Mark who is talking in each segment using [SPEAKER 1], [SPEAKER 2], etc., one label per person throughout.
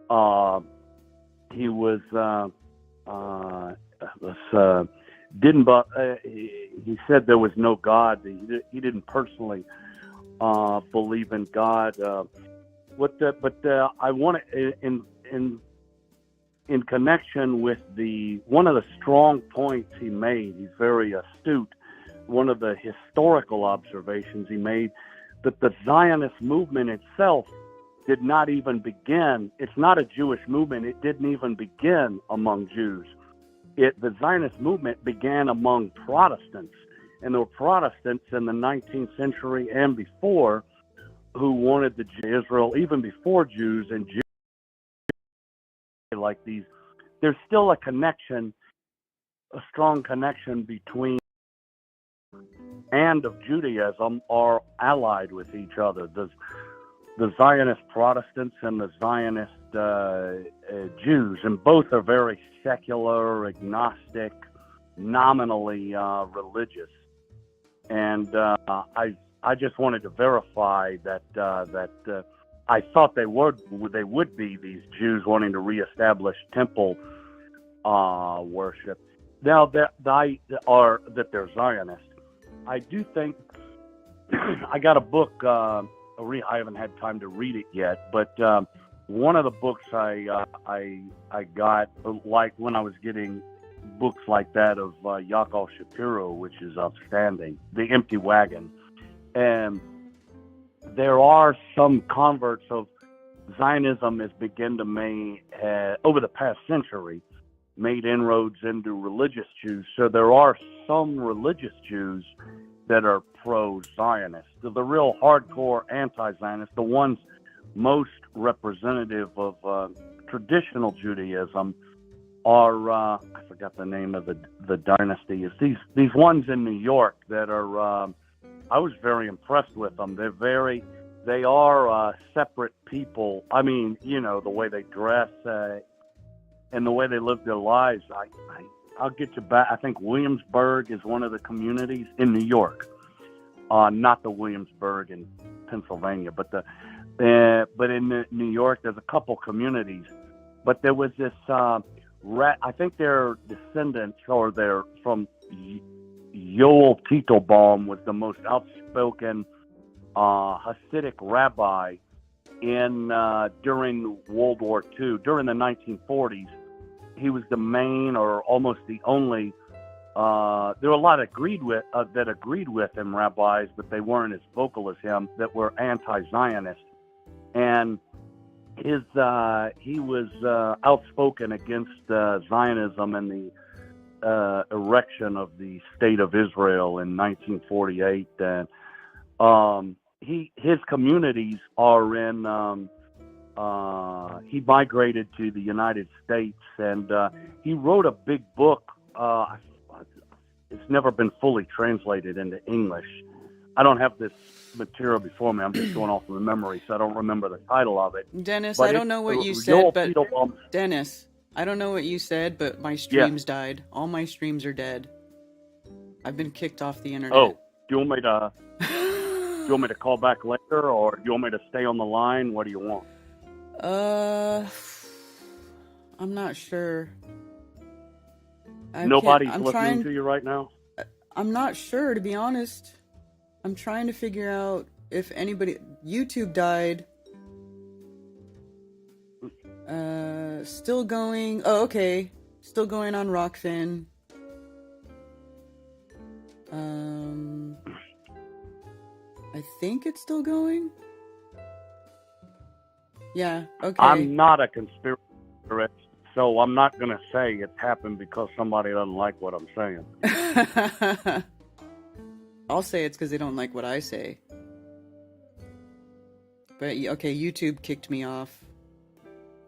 [SPEAKER 1] Uh, he was didn't but he said there was no God. He didn't personally believe in God. I want to in connection with the one of the strong points he made. He's very astute. One of the historical observations he made that the Zionist movement itself did not even begin. It's not a Jewish movement. It didn't even begin among Jews. The Zionist movement began among Protestants, and there were Protestants in the 19th century and before who wanted Israel even before Jews and Jews like these. There's still a connection, a strong connection between and of Judaism are allied with each other. The Zionist Protestants and the Zionist Jews, and both are very secular, agnostic, nominally religious. And I just wanted to verify that I thought they would be these Jews wanting to reestablish temple worship. Now that they're Zionists. I do think I got a book. I haven't had time to read it yet, but one of the books I got, like when I was getting books like that of Yaakov Shapiro, which is outstanding, The Empty Wagon, and there are some converts of Zionism has begun to make over the past century made inroads into religious Jews. So there are some religious Jews that are pro-Zionist. The real hardcore anti-Zionist, the ones most representative of traditional Judaism are, I forgot the name of the dynasty, is these ones in New York that are, I was very impressed with them. They are separate people. I mean, the way they dress and the way they live their lives. I'll get you back. I think Williamsburg is one of the communities in New York, not the Williamsburg in Pennsylvania, but in New York, there's a couple communities. But there was this. I think their descendants, or they're from Yoel Teitelbaum, was the most outspoken Hasidic rabbi during World War II, during the 1940s. He was the main, or almost the only. There were a lot that agreed with him, rabbis, but they weren't as vocal as him, that were anti-Zionist. And he was outspoken against Zionism and the erection of the State of Israel in 1948. And his communities are in. He migrated to the United States, and he wrote a big book. It's never been fully translated into English. I don't have this material before me. I'm just going off of memory, so I don't remember the title of it.
[SPEAKER 2] Dennis,
[SPEAKER 1] But
[SPEAKER 2] I don't know what you said, but Dennis, I don't know what you said, but my streams died. All my streams are dead. I've been kicked off the internet.
[SPEAKER 1] Oh, do you want me to call back later, or do you want me to stay on the line? What do you want?
[SPEAKER 2] I'm not sure.
[SPEAKER 1] Nobody's listening to you right now?
[SPEAKER 2] I'm not sure, to be honest. I'm trying to figure out if anybody... YouTube died. Still going... Oh, okay. Still going on Rockfin. I think it's still going. Yeah, okay.
[SPEAKER 1] I'm not a conspiracy theorist, so I'm not going to say it's happened because somebody doesn't like what I'm saying.
[SPEAKER 2] I'll say it's because they don't like what I say. But, okay, YouTube kicked me off.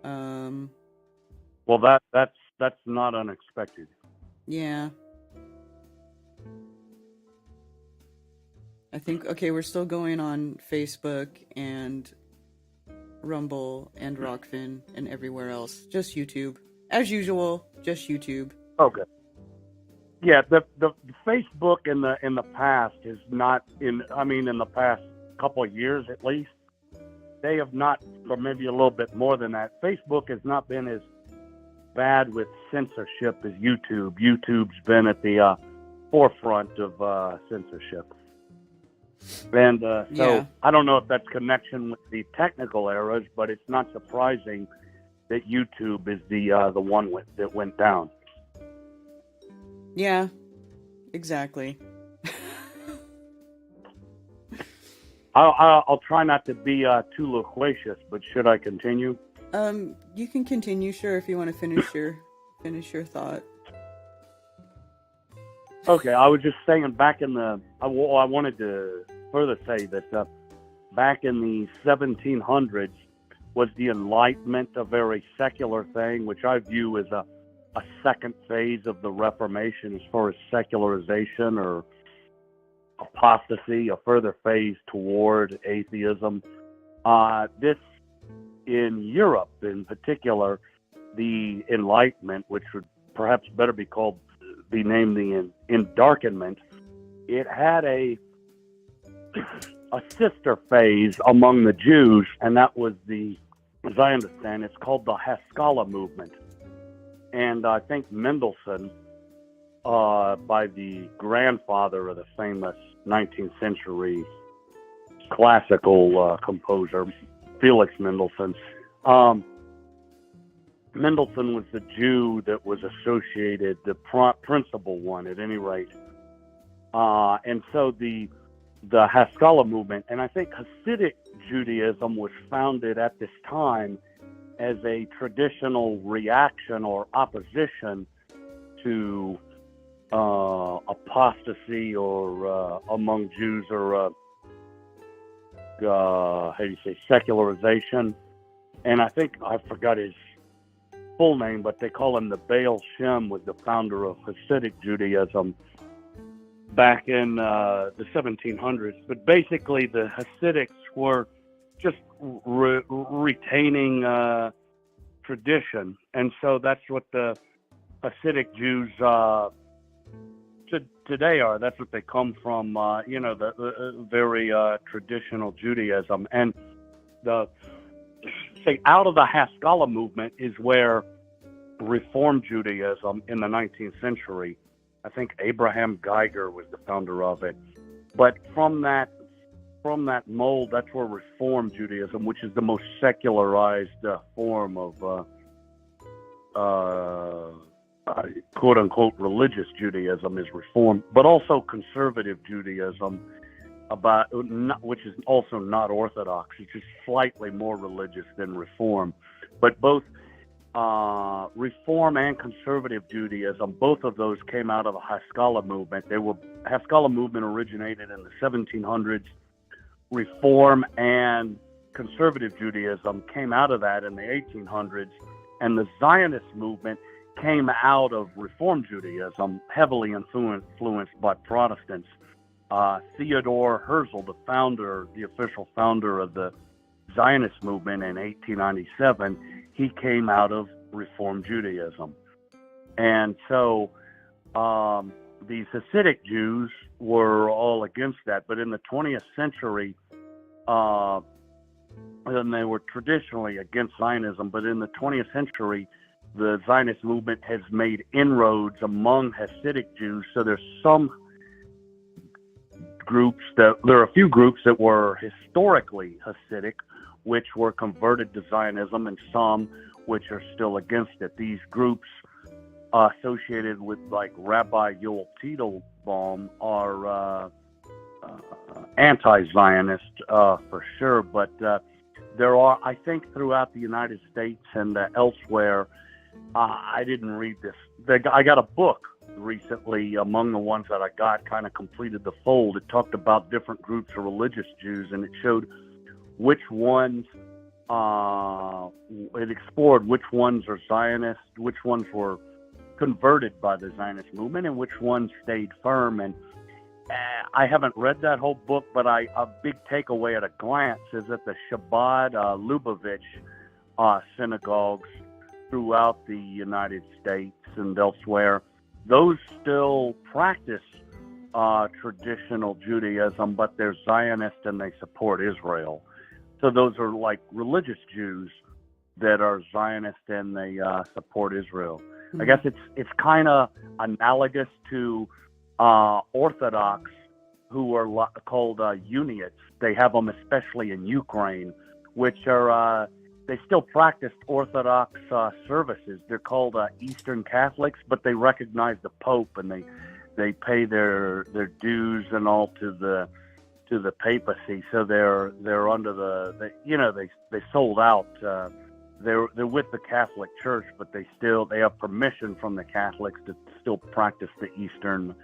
[SPEAKER 1] Well, that's not unexpected.
[SPEAKER 2] Yeah. I think, okay, we're still going on Facebook and Rumble and Rockfin and everywhere else. Just YouTube. As usual, just YouTube.
[SPEAKER 1] Okay. Yeah, the Facebook in the past is not in the past couple of years at least, they have not, or maybe a little bit more than that. Facebook has not been as bad with censorship as YouTube. YouTube's been at the forefront of censorship. And so I don't know if that's connection with the technical eras, but it's not surprising that YouTube is the one that went down.
[SPEAKER 2] Yeah, exactly.
[SPEAKER 1] I'll try not to be too loquacious, but should I continue?
[SPEAKER 2] You can continue, sure, if you want to finish your thought.
[SPEAKER 1] Okay, I was just saying back in the. I wanted to further say that back in the 1700s was the Enlightenment a very secular thing, which I view as a second phase of the Reformation as far as secularization or apostasy, a further phase toward atheism. This, in Europe in particular, the Enlightenment, which would perhaps better be named the Endarkenment, it had a sister phase among the Jews, and that was as I understand, it's called the Haskalah movement. And I think Mendelssohn, by the grandfather of the famous 19th century classical composer, Felix Mendelssohn. Mendelssohn was the Jew that was associated, the principal one at any rate. And so the Haskalah movement, and I think Hasidic Judaism was founded at this time as a traditional reaction or opposition to apostasy or among Jews, or how do you say, secularization. And I think I forgot his full name, but they call him the Baal Shem, was the founder of Hasidic Judaism back in the 1700s. But basically the Hasidics were just retaining tradition, and so that's what the Hasidic Jews today are. That's what they come from, the very traditional Judaism. And out of the Haskalah movement is where Reform Judaism in the 19th century, I think Abraham Geiger was the founder of it. But from that mold, that's where Reform Judaism, which is the most secularized form of quote-unquote religious Judaism, is Reform, but also conservative Judaism, which is also not Orthodox. It's just slightly more religious than Reform. But both Reform and conservative Judaism, both of those came out of the Haskalah movement. Haskalah movement originated in the 1700s. Reform and conservative Judaism came out of that in the 1800s, and the Zionist movement came out of Reform Judaism, heavily influenced by Protestants. Theodor Herzl, the official founder of the Zionist movement in 1897, he came out of Reform Judaism. And so these Hasidic Jews were all against that. But in the 20th century, and they were traditionally against Zionism, but in the 20th century, the Zionist movement has made inroads among Hasidic Jews. So there's some groups there are a few groups that were historically Hasidic, which were converted to Zionism, and some which are still against it. These groups associated with like Rabbi Yoel Teitelbaum are anti-Zionist for sure, but there are, I think, throughout the United States and elsewhere, I didn't read this. I got a book recently, among the ones that I got, kind of completed the fold. It talked about different groups of religious Jews, and it showed which ones, it explored which ones are Zionist, which ones were converted by the Zionist movement, and which ones stayed firm. And I haven't read that whole book, but a big takeaway at a glance is that the Chabad Lubavitch synagogues throughout the United States and elsewhere, those still practice traditional Judaism, but they're Zionist and they support Israel. So those are like religious Jews that are Zionist and they support Israel. I guess it's kind of analogous to Orthodox, who are called Uniats. They have them especially in Ukraine, which are they still practice Orthodox services. They're called Eastern Catholics, but they recognize the Pope and they pay their dues and all to the papacy. So they're under they sold out. They're with the Catholic Church, but they have permission from the Catholics to still practice the Eastern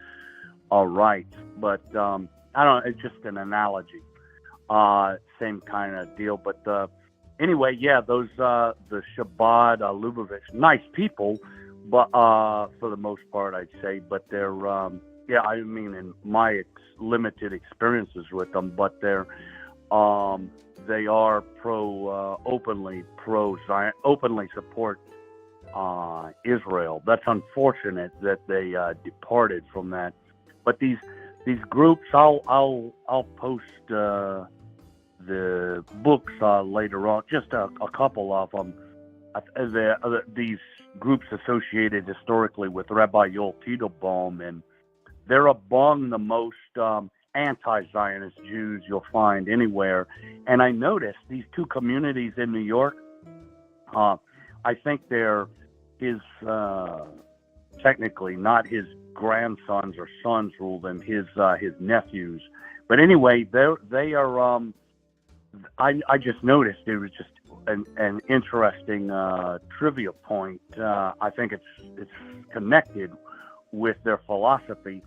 [SPEAKER 1] rites. But I don't know, it's just an analogy. Same kind of deal. But anyway, yeah, those the Chabad Lubavitch, nice people, but for the most part, I'd say. But they're I mean, in my limited experiences with them, but they are openly pro-Zion, openly support Israel. That's unfortunate that they departed from that. But these groups, I'll post the books later on. Just a couple of them. These groups associated historically with Rabbi Yoel Teitelbaum, and they're among the most anti-Zionist Jews you'll find anywhere. And I noticed these two communities in New York, I think they're his, technically not his grandsons or sons rule them, his nephews. But anyway, they are, I just noticed it was just an interesting trivia point. I think it's connected with their philosophy.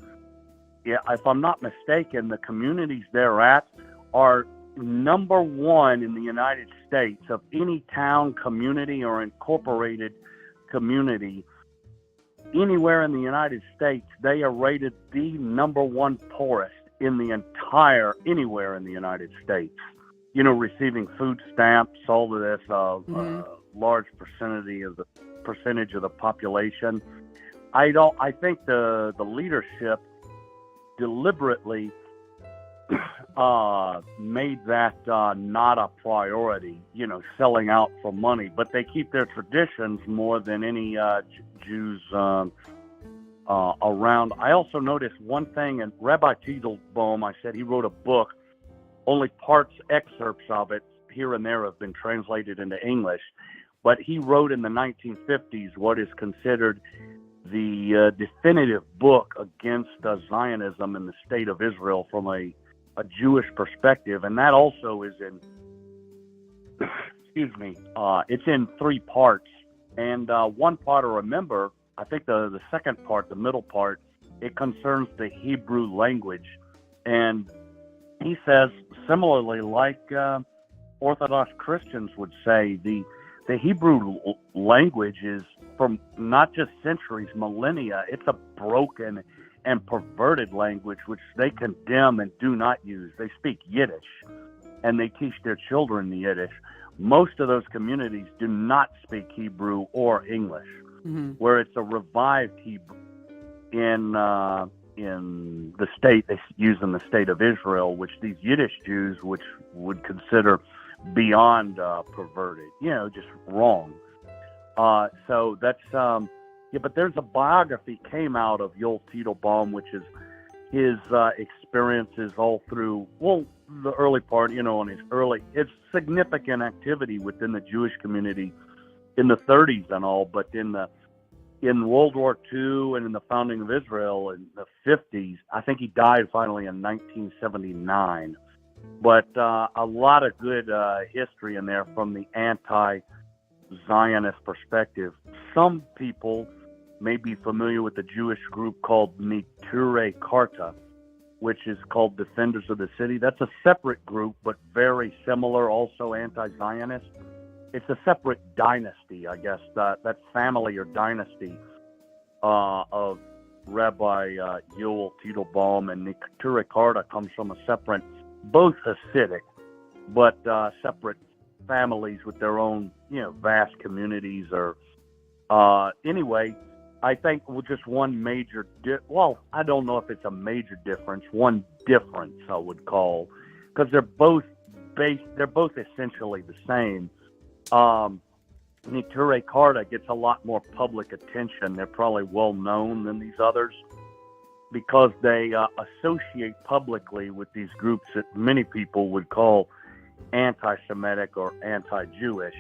[SPEAKER 1] Yeah, if I'm not mistaken, the communities they're at are number one in the United States of any town, community, or incorporated community anywhere in the United States. They are rated the number one poorest in the anywhere in the United States. You know, receiving food stamps, all of this, large percentage of the population. I think the leadership deliberately made that not a priority, selling out for money, but they keep their traditions more than any Jews around. I also noticed one thing, and Rabbi Teitelbaum, I said he wrote a book, only excerpts of it here and there have been translated into English, but he wrote in the 1950s what is considered the definitive book against Zionism in the state of Israel from a Jewish perspective, and that also is in, it's in 3 parts, and one part I remember, I think the second part, the middle part, it concerns the Hebrew language, and he says, similarly, like Orthodox Christians would say, the Hebrew language is from not just centuries, millennia. It's a broken and perverted language which they condemn and do not use. They speak Yiddish, and they teach their children the Yiddish. Most of those communities do not speak Hebrew or English, where it's a revived Hebrew in the state they use in the state of Israel, which these Yiddish Jews, which would consider beyond perverted, just wrong. So that's but there's a biography came out of Yoel Teitelbaum, which is his experiences all through the early part, his significant activity within the Jewish community in the 30s and all, but in World War II and in the founding of Israel in the 50s. I think he died finally in 1979. But a lot of good history in there from the anti-Zionist perspective. Some people may be familiar with the Jewish group called Neturei Karta, which is called Defenders of the City. That's a separate group, but very similar, also anti-Zionist. It's a separate dynasty, I guess, that family or dynasty of Rabbi Yoel Teitelbaum, and Neturei Karta comes from a separate, both Hasidic, but separate families with their own, vast communities. Or anyway, I think just one major, I don't know if it's a major difference. One difference I would call, because they're both they're both essentially the same. Neturei Karta gets a lot more public attention. They're probably well known than these others because they associate publicly with these groups that many people would call anti-Semitic or anti-Jewish,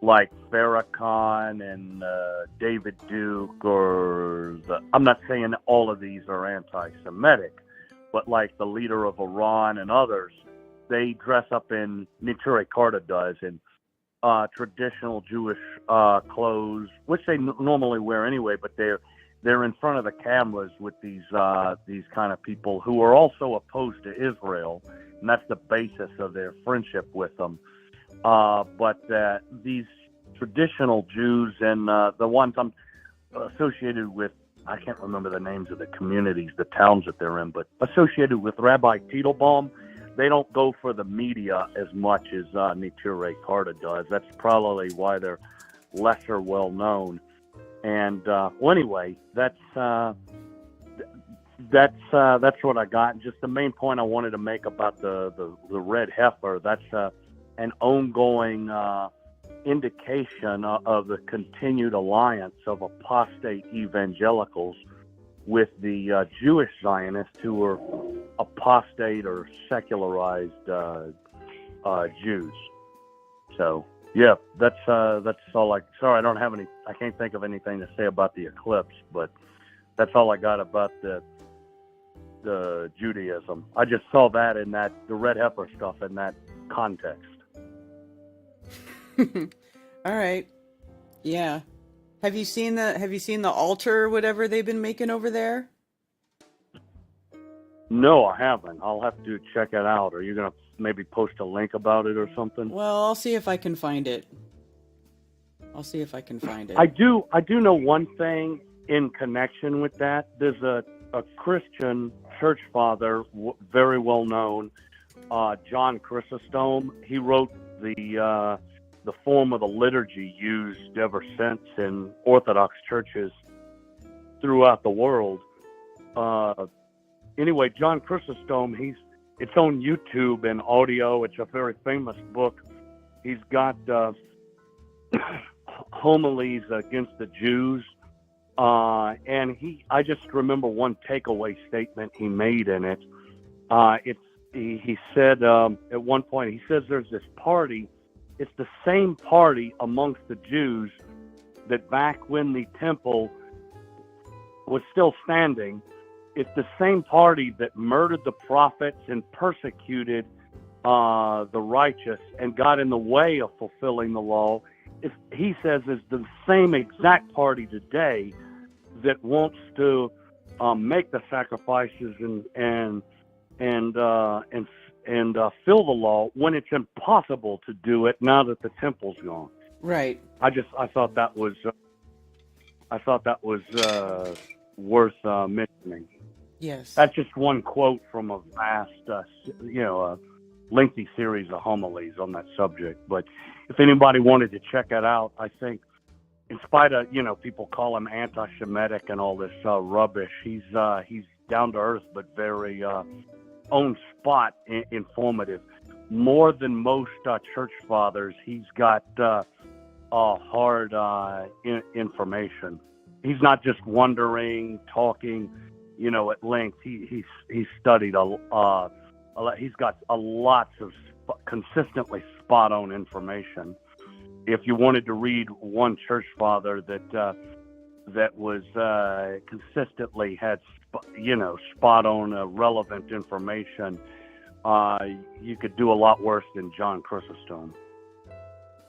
[SPEAKER 1] like Farrakhan and David Duke, I'm not saying all of these are anti-Semitic, but like the leader of Iran and others, they dress up in, Neturei Karta does, in traditional Jewish clothes, which they normally wear anyway, but they're in front of the cameras with these kind of people who are also opposed to Israel, and that's the basis of their friendship with them. But these traditional Jews and the ones I'm associated with, I can't remember the names of the communities, the towns that they're in, but associated with Rabbi Teitelbaum, they don't go for the media as much as Neturei Karta does. That's probably why they're lesser well known. And well, anyway, that's what I got. Just the main point I wanted to make about the red heifer. That's an ongoing indication of the continued alliance of apostate evangelicals with the Jewish Zionists, who are apostate or secularized Jews. So yeah, that's all. Sorry, I can't think of anything to say about the eclipse, but that's all I got about the Judaism. I just saw that in the red heifer stuff in that context.
[SPEAKER 2] All right. Yeah. Have you seen the altar or whatever they've been making over there?
[SPEAKER 1] No, I haven't. I'll have to check it out. Are you gonna maybe post a link about it or something?
[SPEAKER 2] Well, I'll see if I can find it.
[SPEAKER 1] I do know one thing in connection with that. There's a Christian church father, very well known, John Chrysostom. He wrote the form of the liturgy used ever since in Orthodox churches throughout the world. Anyway, John Chrysostom, it's on YouTube and audio. It's a very famous book. He's got homilies against the Jews. And I just remember one takeaway statement he made in it. He said at one point, he says there's this party. It's the same party amongst the Jews that back when the temple was still standing, it's the same party that murdered the prophets and persecuted the righteous and got in the way of fulfilling the law. He says is the same exact party today that wants to make the sacrifices and fill the law when it's impossible to do it now that the temple's gone.
[SPEAKER 2] Right.
[SPEAKER 1] I thought that was worth mentioning.
[SPEAKER 2] Yes.
[SPEAKER 1] That's just one quote from a vast, lengthy series of homilies on that subject. But if anybody wanted to check it out, I think, in spite of people call him anti-Semitic and all this rubbish, he's down to earth but very on spot, informative. More than most church fathers, he's got hard information. He's not just wondering, talking, at length. He's studied a lot. He's got lots of consistently spot on information. If you wanted to read one church father that was consistently had spot on relevant information, you could do a lot worse than John Chrysostom.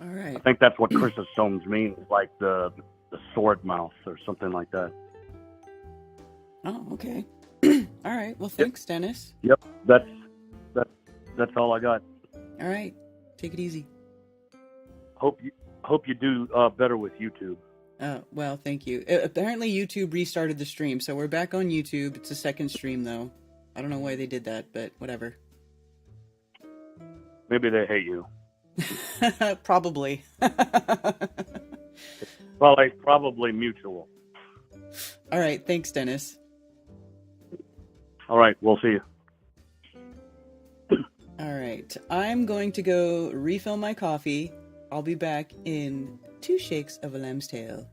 [SPEAKER 2] All right.
[SPEAKER 1] I think that's what Chrysostoms means, like the sword mouth or something like that.
[SPEAKER 2] Oh, okay. All right. Well, thanks, Dennis.
[SPEAKER 1] Yep. That's all I got.
[SPEAKER 2] All right. Take it easy.
[SPEAKER 1] Hope you do better with YouTube.
[SPEAKER 2] Well, thank you. Apparently YouTube restarted the stream, so we're back on YouTube. It's a second stream, though. I don't know why they did that, but whatever.
[SPEAKER 1] Maybe they hate you.
[SPEAKER 2] Probably.
[SPEAKER 1] Probably mutual.
[SPEAKER 2] All right. Thanks, Dennis.
[SPEAKER 1] All right. We'll see you.
[SPEAKER 2] All right, I'm going to go refill my coffee. I'll be back in 2 shakes of a lamb's tail.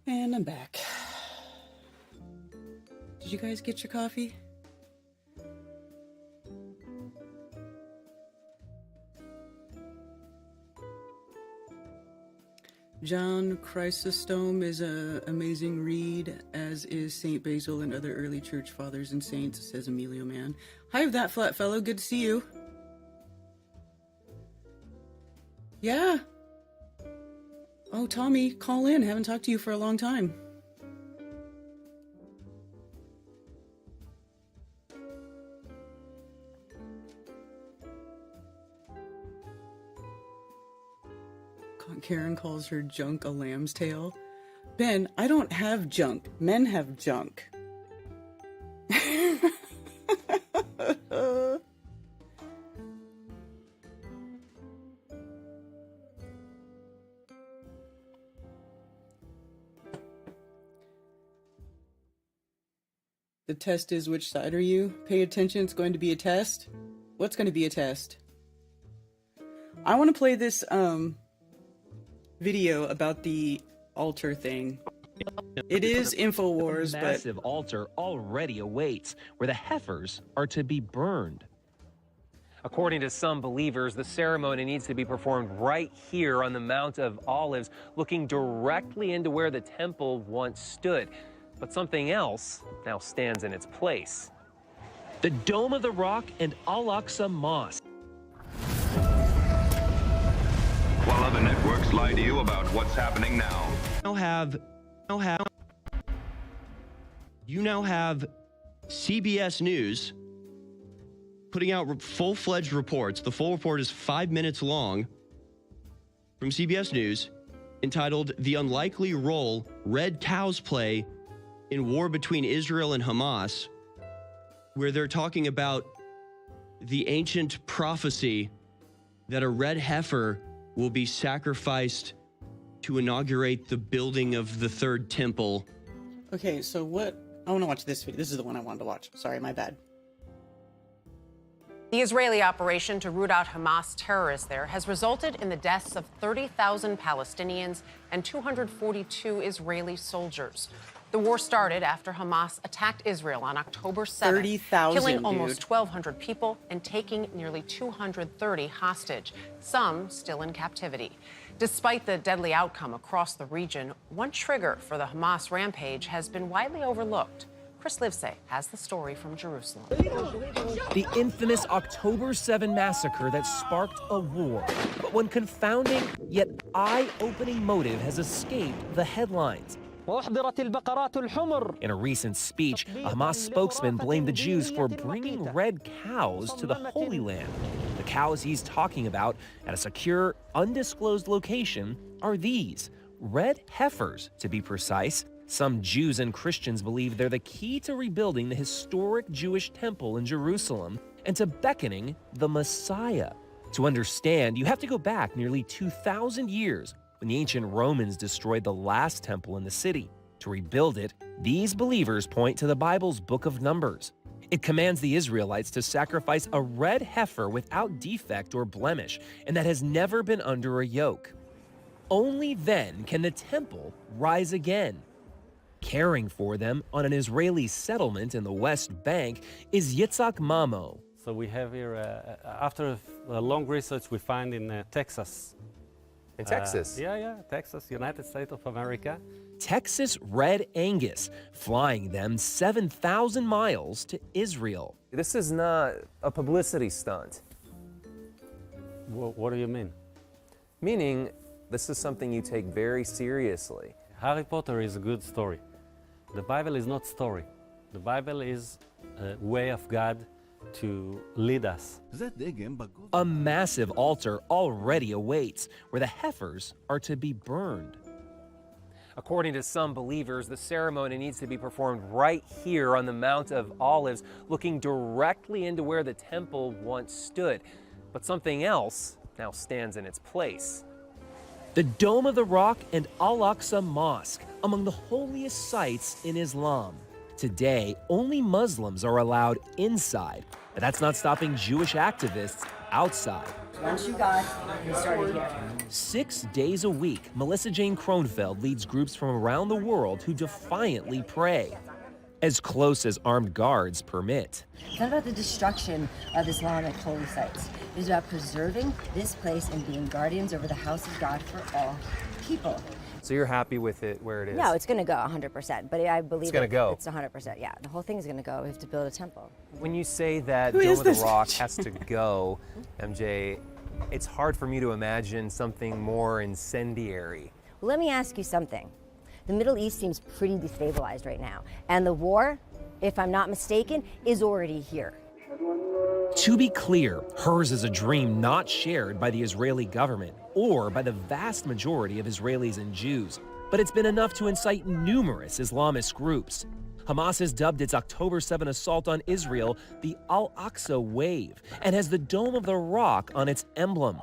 [SPEAKER 2] And I'm back. Did you guys get your coffee? John Chrysostom is an amazing read, as is St. Basil and other early church fathers and saints, says Emilio Man. Hi, that flat fellow. Good to see you. Yeah. Oh, Tommy, call in. Haven't talked to you for a long time. Karen calls her junk a lamb's tail. Ben, I don't have junk. Men have junk. The test is, which side are you? Pay attention, it's going to be a test. What's going to be a test? I want to play this video about the altar thing. It is InfoWars, but...
[SPEAKER 3] A massive altar already awaits, where the heifers are to be burned. According to some believers, the ceremony needs to be performed right here on the Mount of Olives, looking directly into where the temple once stood. But something else now stands in its place. The Dome of the Rock and Al-Aqsa Mosque.
[SPEAKER 4] While other networks lie to you about what's happening now.
[SPEAKER 5] You now have CBS News putting out full-fledged reports. The full report is 5 minutes long from CBS News, entitled "The Unlikely Role Red Cows Play in War Between Israel and Hamas," where they're talking about the ancient prophecy that a red heifer will be sacrificed to inaugurate the building of the third temple.
[SPEAKER 2] Okay, so what I want to watch this video. This is the one I wanted to watch. Sorry, my bad.
[SPEAKER 6] The Israeli operation to root out Hamas terrorists there has resulted in the deaths of 30,000 Palestinians and 242 Israeli soldiers. The war started after Hamas attacked Israel on October 7th,
[SPEAKER 2] 30,000,
[SPEAKER 6] killing almost 1,200 people and taking nearly 230 hostage, some still in captivity. Despite the deadly outcome across the region, one trigger for the Hamas rampage has been widely overlooked. Chris Livesey has the story from Jerusalem.
[SPEAKER 3] The infamous October 7 massacre that sparked a war. But one confounding yet eye-opening motive has escaped the headlines. In a recent speech, a Hamas spokesman blamed the Jews for bringing red cows to the Holy Land. The cows he's talking about at a secure, undisclosed location are these, red heifers, to be precise. Some Jews and Christians believe they're the key to rebuilding the historic Jewish temple in Jerusalem and to beckoning the Messiah. To understand, you have to go back nearly 2,000 years when the ancient Romans destroyed the last temple in the city. To rebuild it, these believers point to the Bible's book of Numbers. It commands the Israelites to sacrifice a red heifer without defect or blemish, and that has never been under a yoke. Only then can the temple rise again. Caring for them on an Israeli settlement in the West Bank is Yitzhak Mamo.
[SPEAKER 7] So we have here, after a long research, we find in Texas.
[SPEAKER 3] In Texas?
[SPEAKER 7] Yeah, Texas, United States of America.
[SPEAKER 3] Texas Red Angus, flying them 7,000 miles to Israel. This is not a publicity stunt.
[SPEAKER 7] What do you mean?
[SPEAKER 3] Meaning, this is something you take very seriously.
[SPEAKER 7] Harry Potter is a good story. The Bible is not story. The Bible is a way of God to lead us.
[SPEAKER 3] A massive altar already awaits, where the heifers are to be burned. According to some believers, the ceremony needs to be performed right here on the Mount of Olives, looking directly into where the temple once stood. But something else now stands in its place. The Dome of the Rock and Al-Aqsa Mosque, among the holiest sites in Islam. Today, only Muslims are allowed inside, but that's not stopping Jewish activists outside.
[SPEAKER 8] Once you got, you started here.
[SPEAKER 3] 6 days a week, Melissa Jane Kronfeld leads groups from around the world who defiantly pray, as close as armed guards permit.
[SPEAKER 8] It's not about the destruction of Islamic holy sites. It is about preserving this place and being guardians over the house of God for all people.
[SPEAKER 3] So you're happy with it where it is?
[SPEAKER 8] No, it's going to go 100%, but I believe
[SPEAKER 3] it's going to go.
[SPEAKER 8] It's 100%. Yeah, the whole thing is going to go. We have to build a temple.
[SPEAKER 3] When you say that Dome of the Rock has to go, MJ, it's hard for me to imagine something more incendiary.
[SPEAKER 8] Well, let me ask you something. The Middle East seems pretty destabilized right now, and the war, if I'm not mistaken, is already here.
[SPEAKER 3] To be clear, hers is a dream not shared by the Israeli government or by the vast majority of Israelis and Jews, but it's been enough to incite numerous Islamist groups. Hamas has dubbed its October 7 assault on Israel the Al-Aqsa Wave and has the Dome of the Rock on its emblem.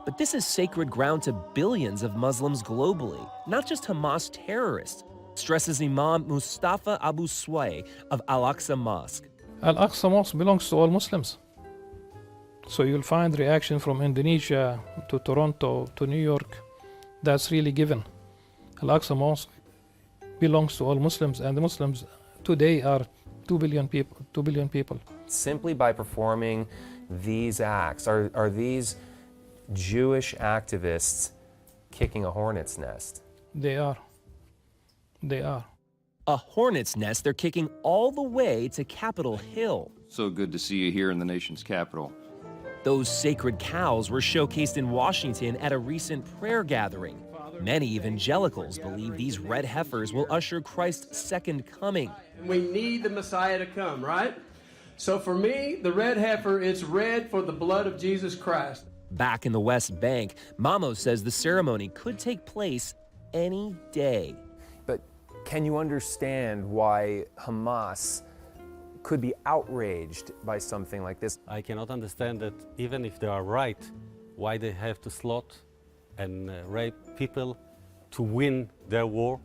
[SPEAKER 3] But this is sacred ground to billions of Muslims globally, not just Hamas terrorists, stresses Imam Mustafa Abu Sway of Al-Aqsa Mosque.
[SPEAKER 9] Al-Aqsa Mosque belongs to all Muslims. So you'll find reaction from Indonesia to Toronto to New York. That's really given. Al-Aqsa Mosque belongs to all Muslims, and the Muslims today are 2 billion people.
[SPEAKER 3] Simply by performing these acts, are these Jewish activists kicking a hornet's nest?
[SPEAKER 9] They are.
[SPEAKER 3] A hornet's nest they're kicking all the way to Capitol Hill.
[SPEAKER 10] So good to see you here in the nation's capital.
[SPEAKER 3] Those sacred cows were showcased in Washington at a recent prayer gathering. Many evangelicals believe these red heifers will usher Christ's second coming.
[SPEAKER 11] We need the Messiah to come, right? So for me, the red heifer, it's red for the blood of Jesus Christ.
[SPEAKER 3] Back in the West Bank, Mamo says the ceremony could take place any day. But can you understand why Hamas could be outraged by something like this?
[SPEAKER 7] I cannot understand that even if they are right, why they have to slaughter and rape people to win their war.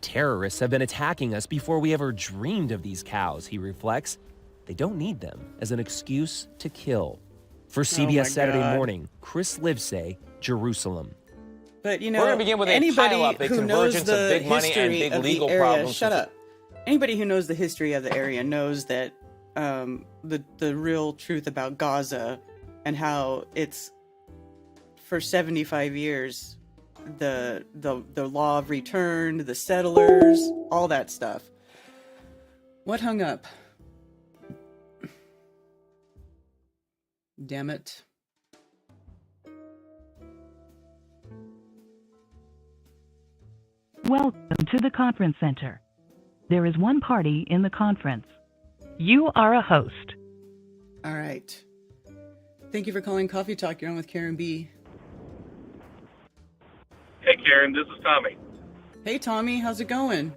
[SPEAKER 3] Terrorists have been attacking us before we ever dreamed of these cows, he reflects. They don't need them as an excuse to kill. For CBS Saturday
[SPEAKER 2] God.
[SPEAKER 3] Morning, Chris Livesay, Jerusalem.
[SPEAKER 2] But you
[SPEAKER 12] We're
[SPEAKER 2] know,
[SPEAKER 12] gonna begin with a
[SPEAKER 2] anybody
[SPEAKER 12] pile-up, a
[SPEAKER 2] who knows
[SPEAKER 12] convergence
[SPEAKER 2] the
[SPEAKER 12] of big money and
[SPEAKER 2] history
[SPEAKER 12] big
[SPEAKER 2] of the
[SPEAKER 12] legal
[SPEAKER 2] area,
[SPEAKER 12] problems.
[SPEAKER 2] shut up. Anybody who knows the history of the area knows that the real truth about Gaza and how it's for 75 years the law of return, the settlers, all that stuff. What hung up? Damn it.
[SPEAKER 13] Welcome to the conference center. There is one party in the conference. You are a host.
[SPEAKER 2] All right. Thank you for calling Coffee Talk. You're on with Karen B.
[SPEAKER 14] Hey, Karen, this is Tommy.
[SPEAKER 2] Hey, Tommy. How's it going?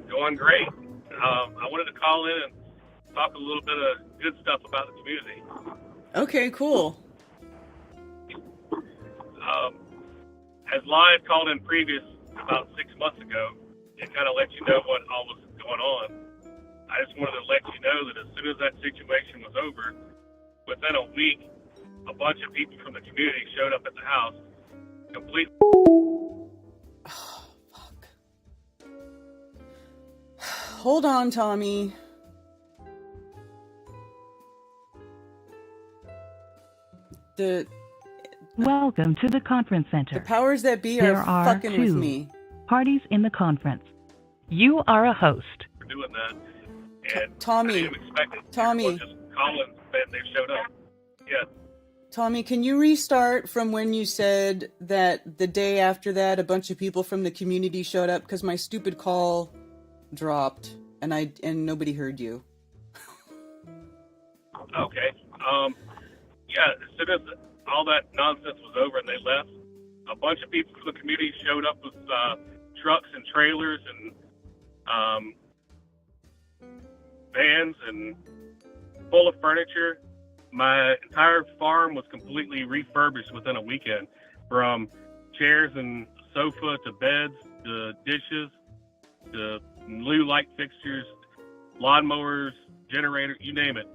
[SPEAKER 14] Going great. I wanted to call in and talk a little bit of good stuff about the community.
[SPEAKER 2] Okay, cool.
[SPEAKER 14] As Live called in previous about 6 months ago, it kind of let you know what all was going on. I just wanted to let you know that as soon as that situation was over, within a week, a bunch of people from the community showed up at the house, completely.
[SPEAKER 2] Oh, fuck. Hold on, Tommy.
[SPEAKER 13] Welcome to the conference center.
[SPEAKER 2] The powers that be
[SPEAKER 13] there
[SPEAKER 2] are fucking
[SPEAKER 13] two
[SPEAKER 2] with me.
[SPEAKER 13] Parties in the conference. You are a host.
[SPEAKER 14] For doing that, and
[SPEAKER 2] Tommy.
[SPEAKER 14] I didn't expect it.
[SPEAKER 2] Tommy.
[SPEAKER 14] Just calling, and they showed up. Yeah.
[SPEAKER 2] Tommy, can you restart from when you said that the day after that a bunch of people from the community showed up? Because my stupid call dropped and nobody heard you.
[SPEAKER 14] Okay. Yeah, as soon as all that nonsense was over and they left, a bunch of people from the community showed up with trucks and trailers and vans and full of furniture. My entire farm was completely refurbished within a weekend, from chairs and sofa to beds to dishes to new light fixtures, lawnmowers, generators, you name it.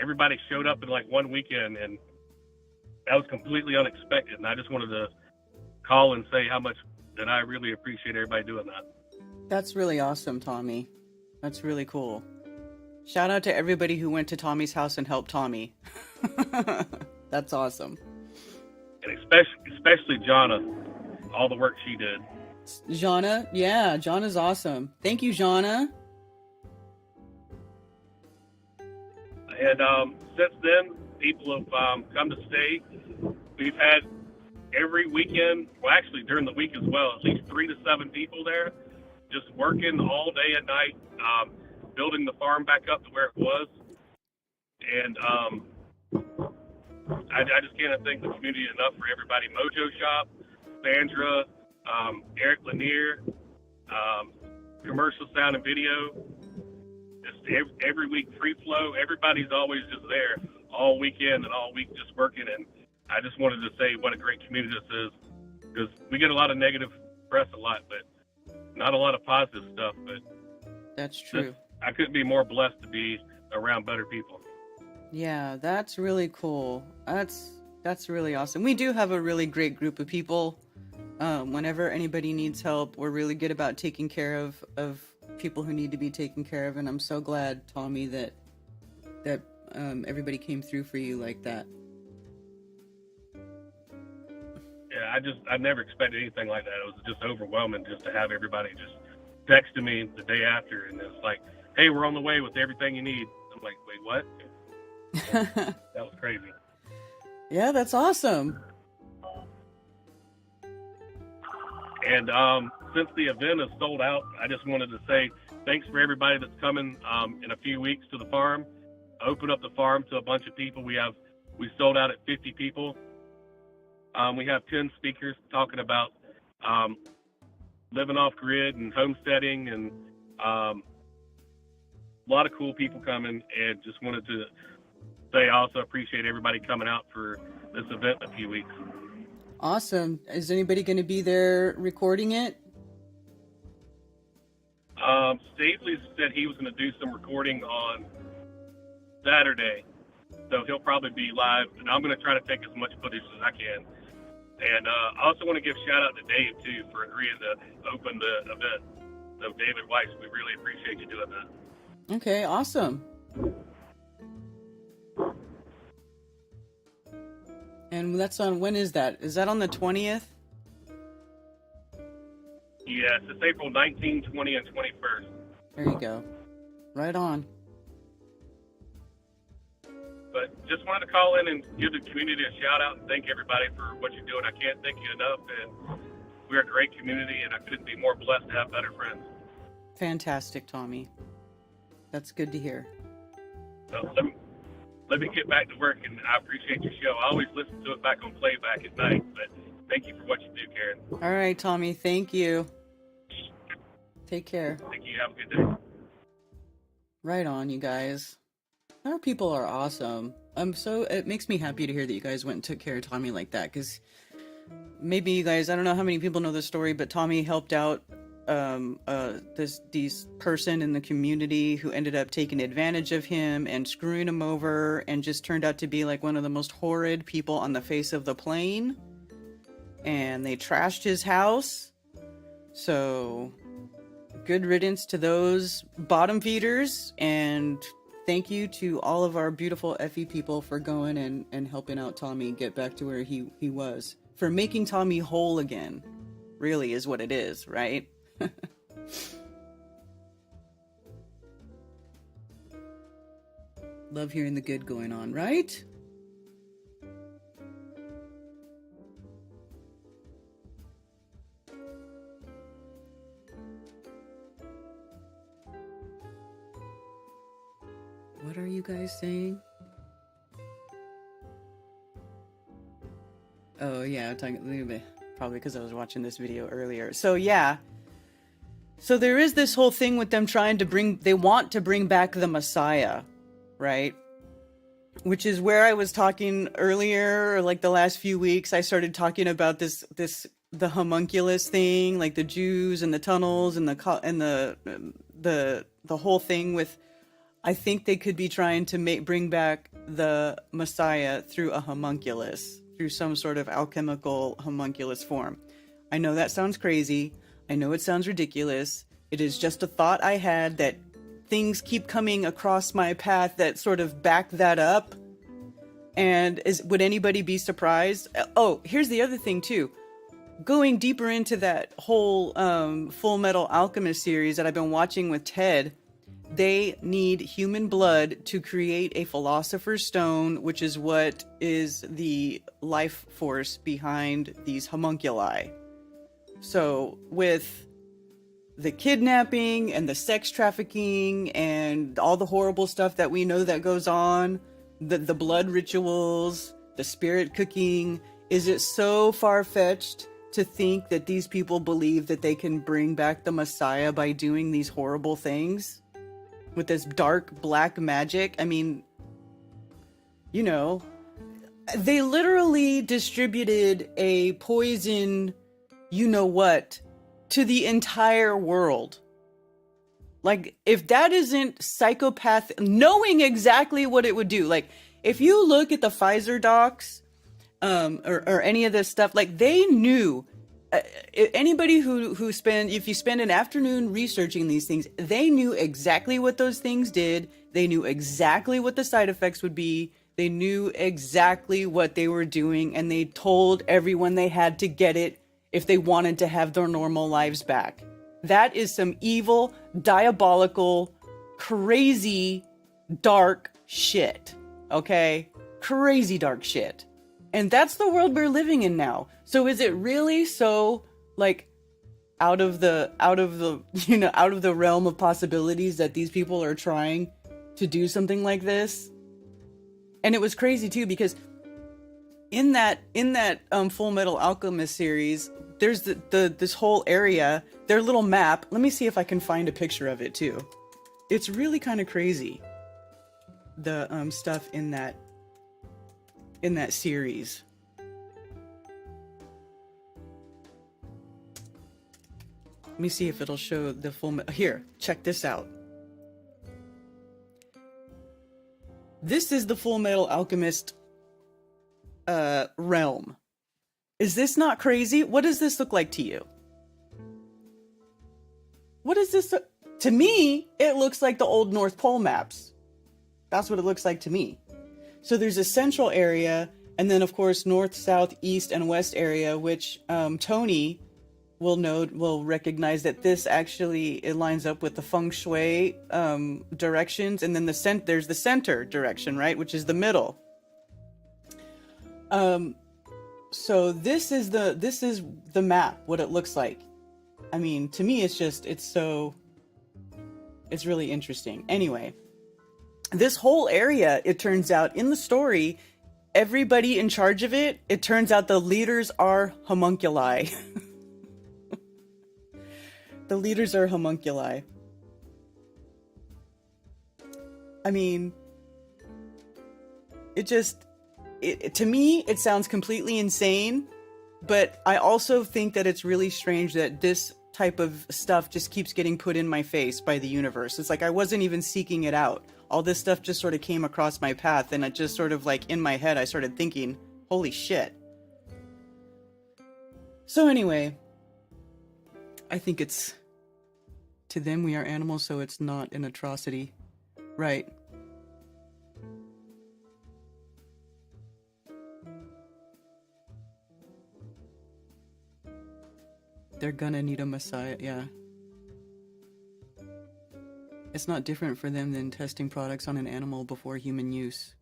[SPEAKER 14] Everybody showed up in like one weekend, and that was completely unexpected. And I just wanted to call and say how much that I really appreciate everybody doing that.
[SPEAKER 2] That's really awesome, Tommy. That's really cool. Shout out to everybody who went to Tommy's house and helped Tommy. That's awesome.
[SPEAKER 14] And especially Jonna, all the work she did.
[SPEAKER 2] Jonna, yeah, Jonna's awesome. Thank you, Jonna.
[SPEAKER 14] And since then, people have come to stay. We've had every weekend, well, actually during the week as well, at least 3 to 7 people there, just working all day and night, building the farm back up to where it was. And I just can't thank the community enough for everybody. Mojo Shop, Sandra, Eric Lanier, Commercial Sound and Video. Just every week, Free Flow. Everybody's always just there all weekend and all week just working. And I just wanted to say what a great community this is, because we get a lot of negative press a lot, but not a lot of positive stuff. But
[SPEAKER 2] that's true.
[SPEAKER 14] I couldn't be more blessed to be around better people.
[SPEAKER 2] Yeah, that's really cool. That's really awesome. We do have a really great group of people. Whenever anybody needs help, we're really good about taking care of people who need to be taken care of. And I'm so glad, Tommy, that everybody came through for you like that.
[SPEAKER 14] Yeah, I never expected anything like that. It was just overwhelming just to have everybody just texting me the day after, and it's like, hey, we're on the way with everything you need. I'm like, wait, what? That was crazy.
[SPEAKER 2] Yeah, that's awesome.
[SPEAKER 14] And since the event is sold out, I just wanted to say thanks for everybody that's coming in a few weeks to the farm. Open up the farm to a bunch of people. We sold out at 50 people. We have 10 speakers talking about living off grid and homesteading, and a lot of cool people coming. And just wanted to say I also appreciate everybody coming out for this event in a few weeks.
[SPEAKER 2] Awesome. Is anybody going to be there recording it?
[SPEAKER 14] Stapley said he was going to do some recording on Saturday, so he'll probably be live, and I'm going to try to take as much footage as I can. And I also want to give shout out to Dave too for agreeing to open the event. So David Weiss, we really appreciate you doing that.
[SPEAKER 2] Okay, awesome. And that's on, when is that? Is that on the 20th?
[SPEAKER 14] Yes, it's April 19, 20, and 21st.
[SPEAKER 2] There you go. Right on.
[SPEAKER 14] But just wanted to call in and give the community a shout out and thank everybody for what you're doing. I can't thank you enough, and we're a great community, and I couldn't be more blessed to have better friends.
[SPEAKER 2] Fantastic, Tommy. That's good to hear.
[SPEAKER 14] So let me get back to work, and I appreciate your show. I always listen to it back on playback at night, but thank you for what you do, Karen.
[SPEAKER 2] All right, Tommy. Thank you. Take care.
[SPEAKER 14] Thank you. Have a good day.
[SPEAKER 2] Right on, you guys. Our people are awesome. It makes me happy to hear that you guys went and took care of Tommy like that, because maybe you guys, I don't know how many people know this story, but Tommy helped out this person in the community who ended up taking advantage of him and screwing him over, and just turned out to be like one of the most horrid people on the face of the plane. And they trashed his house. So good riddance to those bottom feeders, and thank you to all of our beautiful FE people for going and helping out Tommy get back to where he was. For making Tommy whole again, really is what it is, right? Love hearing the good going on, right? What are you guys saying? Oh yeah, probably because I was watching this video earlier. So yeah. So there is this whole thing with them they want to bring back the Messiah, right? Which is where I was talking earlier, or like the last few weeks, I started talking about the homunculus thing, like the Jews and the tunnels and the whole thing with, I think they could be trying to bring back the Messiah through a homunculus, through some sort of alchemical homunculus form. I know that sounds crazy. I know it sounds ridiculous. It is just a thought I had, that things keep coming across my path that sort of back that up. And would anybody be surprised? Oh, here's the other thing too. Going deeper into that whole Full Metal Alchemist series that I've been watching with Ted, they need human blood to create a philosopher's stone, which is what is the life force behind these homunculi. So with the kidnapping and the sex trafficking and all the horrible stuff that we know that goes on, the blood rituals, the spirit cooking, is it so far-fetched to think that these people believe that they can bring back the Messiah by doing these horrible things? With this dark black magic? I mean, you know, they literally distributed a poison, you know what, to the entire world. Like, if that isn't psychopath, knowing exactly what it would do. Like, if you look at the Pfizer docs, or any of this stuff, like, they knew, anybody who if you spend an afternoon researching these things, they knew exactly what those things did. They knew exactly what the side effects would be. They knew exactly what they were doing, and they told everyone they had to get it if they wanted to have their normal lives back. That is some evil, diabolical, crazy, dark shit. Okay? Crazy dark shit. And that's the world we're living in now. So is it really so, like, out of the realm of possibilities that these people are trying to do something like this? And it was crazy too, because in that Full Metal Alchemist series, there's this whole area, their little map. Let me see if I can find a picture of it too. It's really kind of crazy, the stuff in that series. Let me see if it'll show the full... Here, check this out. This is the Full Metal Alchemist realm. Is this not crazy? What does this look like to you? What is this? To me, it looks like the old North Pole maps. That's what it looks like to me. So there's a central area, and then of course north, south, east, and west area, which Tony will recognize that this actually it lines up with the feng shui directions, and then there's the center direction, right, which is the middle. So this is the map, what it looks like. I mean, to me, it's really interesting. Anyway, this whole area, it turns out in the story, everybody in charge of it, it turns out the leaders are homunculi. The leaders are homunculi. I mean, to me, it sounds completely insane, but I also think that it's really strange that this type of stuff just keeps getting put in my face by the universe. It's like I wasn't even seeking it out. All this stuff just sort of came across my path, and it just sort of like in my head, I started thinking, holy shit. So anyway, I think it's, to them we are animals, so it's not an atrocity. Right. They're gonna need a messiah, yeah. It's not different for them than testing products on an animal before human use.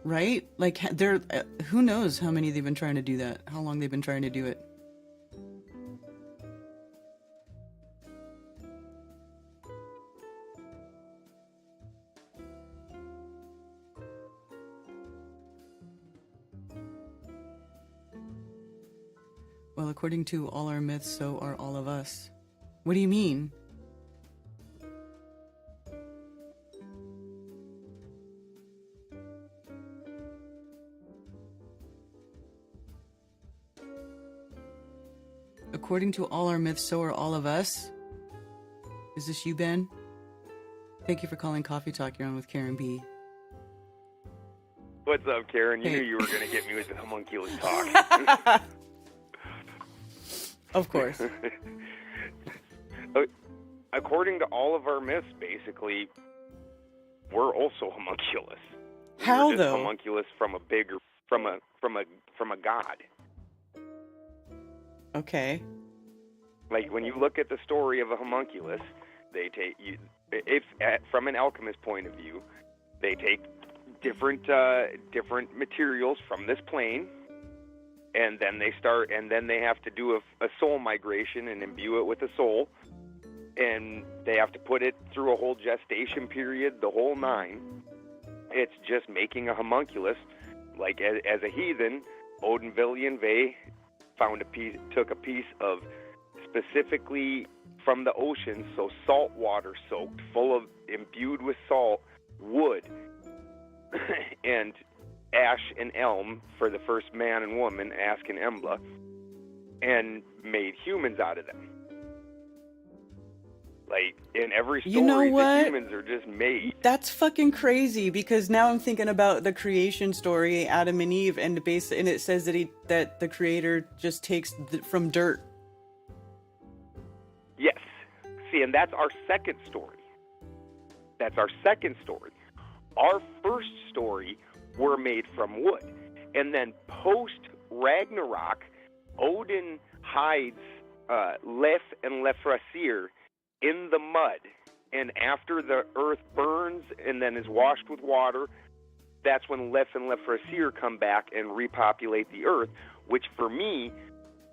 [SPEAKER 2] Right? Like, who knows how many they've been trying to do that, how long they've been trying to do it. Well, according to all our myths, so are all of us. What do you mean? According to all our myths, so are all of us? Is this you, Ben? Thank you for calling Coffee Talk. You're on with Karen B.
[SPEAKER 12] What's up, Karen? You knew you were going to get me with the homunculus talk.
[SPEAKER 2] Of course.
[SPEAKER 12] According to all of our myths, basically, we're also homunculus.
[SPEAKER 2] How
[SPEAKER 12] we're just
[SPEAKER 2] though?
[SPEAKER 12] Homunculus from a god.
[SPEAKER 2] Okay.
[SPEAKER 12] Like when you look at the story of a homunculus, they take you. From an alchemist point of view, they take different materials from this plane. And then they have to do a soul migration and imbue it with a soul. And they have to put it through a whole gestation period, the whole nine. It's just making a homunculus. Like as a heathen, Odin Villian took a piece of specifically from the ocean, so salt water soaked, imbued with salt, wood, and ash and elm for the first man and woman, Ask and Embla, and made humans out of them. Like, in every story,
[SPEAKER 2] You know what?
[SPEAKER 12] the humans are just made.
[SPEAKER 2] That's fucking crazy, because now I'm thinking about the creation story, Adam and Eve, and it says that the creator just takes from dirt.
[SPEAKER 12] Yes. See, and that's our second story. Our first story were made from wood. And then post-Ragnarok, Odin hides Lef and Lefrasir in the mud. And after the earth burns and then is washed with water, that's when Lef and Lefrasir come back and repopulate the earth, which for me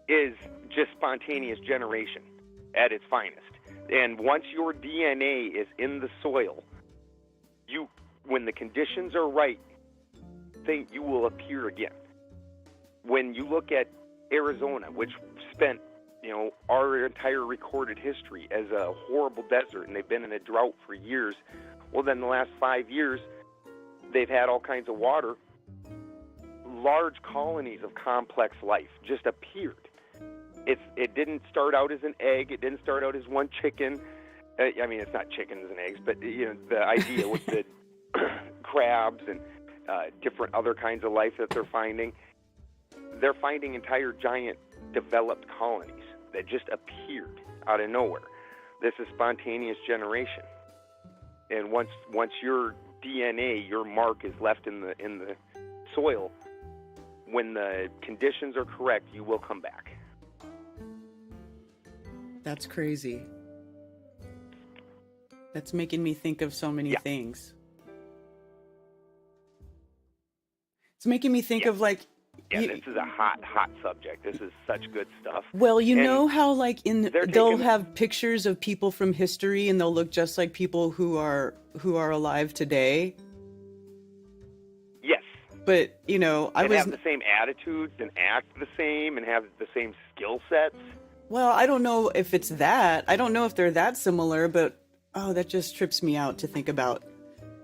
[SPEAKER 12] is just spontaneous generation at its finest. And once your DNA is in the soil, when the conditions are right, you will appear again. When you look at Arizona, which spent, our entire recorded history as a horrible desert, and they've been in a drought for years. Well, then the last 5 years, they've had all kinds of water. Large colonies of complex life just appeared. it didn't start out as an egg. It didn't start out as one chicken. I mean, it's not chickens and eggs, but the idea with the crabs and different other kinds of life that they're finding entire giant developed colonies that just appeared out of nowhere. This is spontaneous generation, and once your DNA, your mark, is left in the soil, when the conditions are correct, you will come back.
[SPEAKER 2] That's crazy. That's making me think of so many things. It's making me think of like...
[SPEAKER 12] Yeah, this is a hot subject. This is such good stuff.
[SPEAKER 2] Well, you
[SPEAKER 12] And
[SPEAKER 2] know how like they'll
[SPEAKER 12] taking-
[SPEAKER 2] have pictures of people from history and they'll look just like people who are alive today?
[SPEAKER 12] Yes.
[SPEAKER 2] But, I
[SPEAKER 12] have the same attitudes and act the same and have the same skill sets.
[SPEAKER 2] Well, I don't know if it's that. I don't know if they're that similar, but that just trips me out to think about.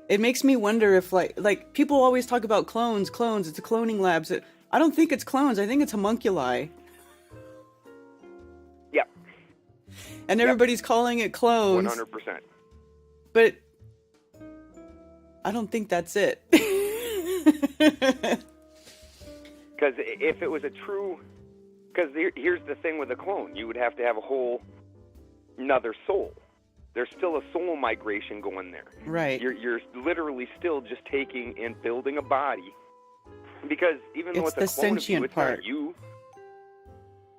[SPEAKER 2] It makes me wonder if like people always talk about clones, it's a cloning labs. I don't think it's clones. I think it's homunculi.
[SPEAKER 12] Yep.
[SPEAKER 2] And everybody's calling it clones.
[SPEAKER 12] 100%.
[SPEAKER 2] But I don't think that's it.
[SPEAKER 12] Because if it was a true... Because here's the thing with a clone. You would have to have a whole another soul. There's still a soul migration going there.
[SPEAKER 2] Right.
[SPEAKER 12] You're literally still just taking and building a body. Because even though it's a
[SPEAKER 2] the
[SPEAKER 12] clone of you,
[SPEAKER 2] sentient
[SPEAKER 12] it's
[SPEAKER 2] part.
[SPEAKER 12] not you.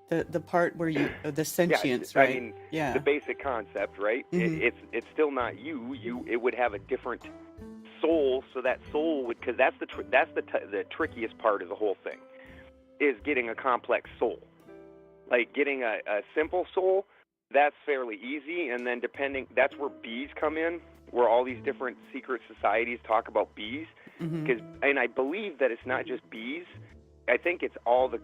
[SPEAKER 2] The part where you... the sentience, right?
[SPEAKER 12] I mean,
[SPEAKER 2] yeah.
[SPEAKER 12] the basic concept, right?
[SPEAKER 2] Mhm.
[SPEAKER 12] It's still not you. It would have a different soul, so that soul would... Because that's the trickiest part of the whole thing, is getting a complex soul. Like getting a simple soul, that's fairly easy, and then that's where bees come in, where all these different secret societies talk about bees.
[SPEAKER 2] Mhm.
[SPEAKER 12] And I believe that it's not just bees. I think it's all the...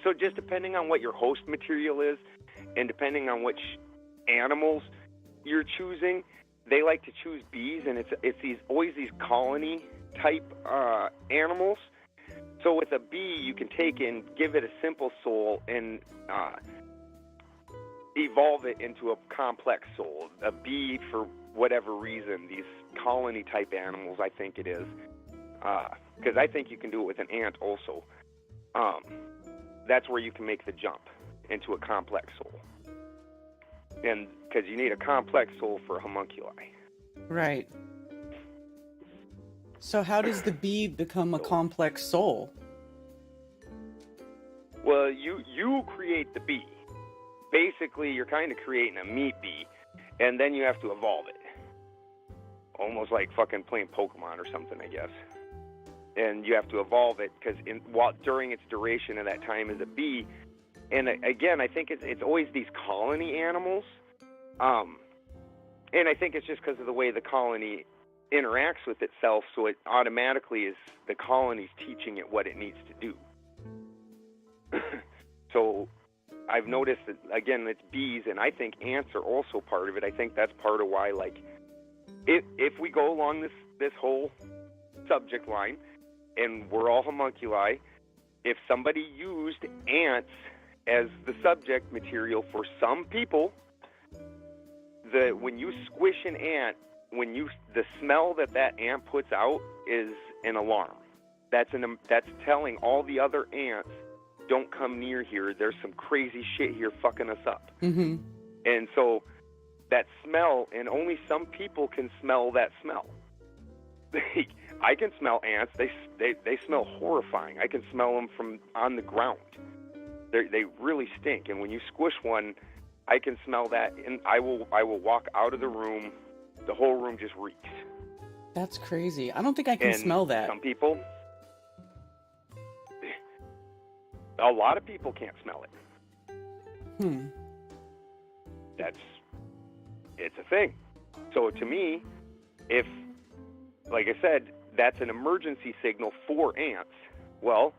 [SPEAKER 12] So just depending on what your host material is, and depending on which animals you're choosing, they like to choose bees, and it's always these colony type animals. So with a bee, you can take and give it a simple soul and evolve it into a complex soul. A bee, for whatever reason, these colony type animals, I think it is, because I think you can do it with an ant also. That's where you can make the jump into a complex soul. And because you need a complex soul for homunculi.
[SPEAKER 2] Right. So how does the bee become a complex soul?
[SPEAKER 12] Well, you create the bee. Basically, you're kind of creating a meat bee, and then you have to evolve it. Almost like fucking playing Pokemon or something, I guess. And you have to evolve it because during its duration of that time as a bee, and again, I think it's always these colony animals, and I think it's just because of the way the colony interacts with itself, so it automatically is the colony's teaching it what it needs to do. So I've noticed that, again, it's bees, and I think ants are also part of it. I think that's part of why, like, if we go along this whole subject line, and we're all homunculi, if somebody used ants as the subject material for some people, when you squish an ant, the smell that ant puts out is an alarm. That's telling all the other ants, don't come near here. There's some crazy shit here fucking us up.
[SPEAKER 2] Mm-hmm.
[SPEAKER 12] And so that smell, and only some people can smell that smell. I can smell ants. They smell horrifying. I can smell them from on the ground. They really stink. And when you squish one, I can smell that, and I will walk out of the room. The whole room just reeks.
[SPEAKER 2] That's crazy. I don't think I can smell that.
[SPEAKER 12] Some people, a lot of people can't smell it. It's a thing. So to me, if, like I said, that's an emergency signal for ants. Well,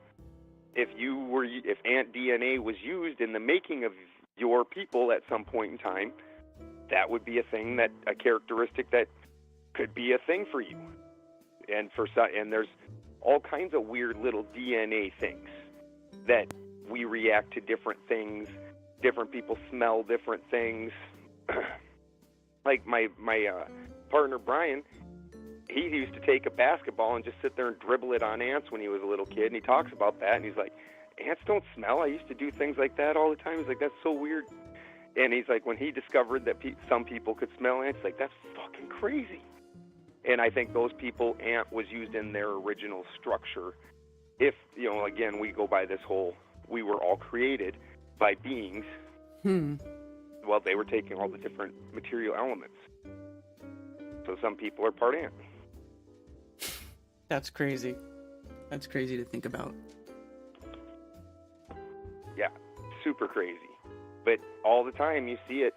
[SPEAKER 12] if ant DNA was used in the making of your people at some point in time, that would be a characteristic that could be a thing for you. And there's all kinds of weird little DNA things that we react to different things. Different people smell different things. Like my partner Brian, he used to take a basketball and just sit there and dribble it on ants when he was a little kid, and he talks about that, and he's like, ants don't smell. I used to do things like that all the time. He's like, that's so weird. And he's like, when he discovered that some people could smell ants, like, that's fucking crazy. And I think those people, ant was used in their original structure. If, you know, again, we go by this whole, we were all created by beings. Well, they were taking all the different material elements. So some people are part ant.
[SPEAKER 2] That's crazy. That's crazy to think about.
[SPEAKER 12] Yeah, super crazy. But all the time you see it,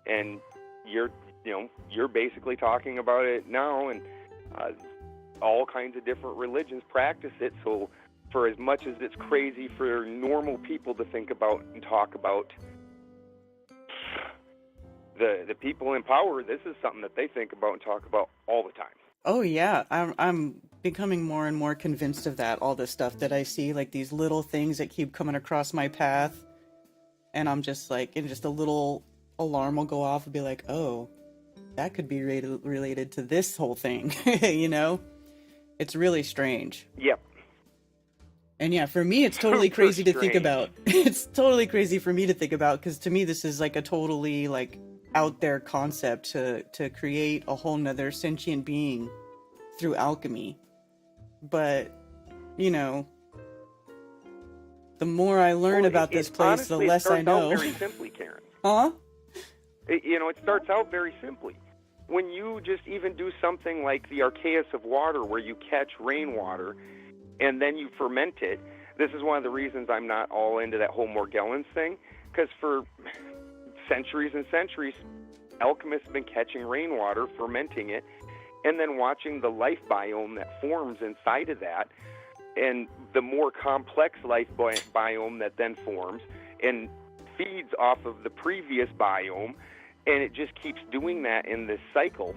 [SPEAKER 12] and you're basically talking about it now, and all kinds of different religions practice it. So for as much as it's crazy for normal people to think about and talk about, the people in power, this is something that they think about and talk about all the time.
[SPEAKER 2] Oh yeah, I'm becoming more and more convinced of that. All this stuff that I see, like these little things that keep coming across my path, and I'm just like, and just a little alarm will go off and be like, oh, that could be related to this whole thing. You know, it's really strange.
[SPEAKER 12] Yep.
[SPEAKER 2] And yeah, for me, it's totally crazy to think about. It's totally crazy for me to think about, because to me, this is like a totally like out there concept to create a whole nother sentient being through alchemy. But, you know, the more I learn about this place,
[SPEAKER 12] honestly,
[SPEAKER 2] the less I know.
[SPEAKER 12] It starts out very simply, Karen.
[SPEAKER 2] Huh?
[SPEAKER 12] It starts out very simply. When you just even do something like the archaeus of water, where you catch rainwater and then you ferment it. This is one of the reasons I'm not all into that whole Morgellons thing, because for centuries and centuries, alchemists have been catching rainwater, fermenting it, and then watching the life biome that forms inside of that, and the more complex life biome that then forms and feeds off of the previous biome, and it just keeps doing that in this cycle.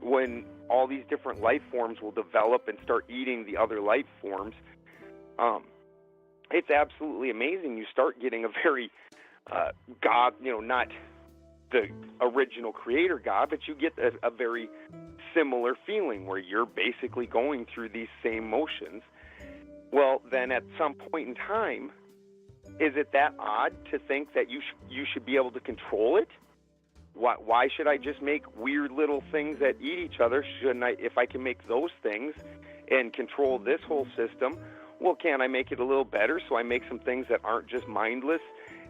[SPEAKER 12] When all these different life forms will develop and start eating the other life forms, it's absolutely amazing. You start getting a very God, not the original creator God, but you get a very similar feeling where you're basically going through these same motions. Well, then at some point in time, is it that odd to think that you should be able to control it? Why should I just make weird little things that eat each other? Shouldn't I, if I can make those things and control this whole system, well, can't I make it a little better so I make some things that aren't just mindless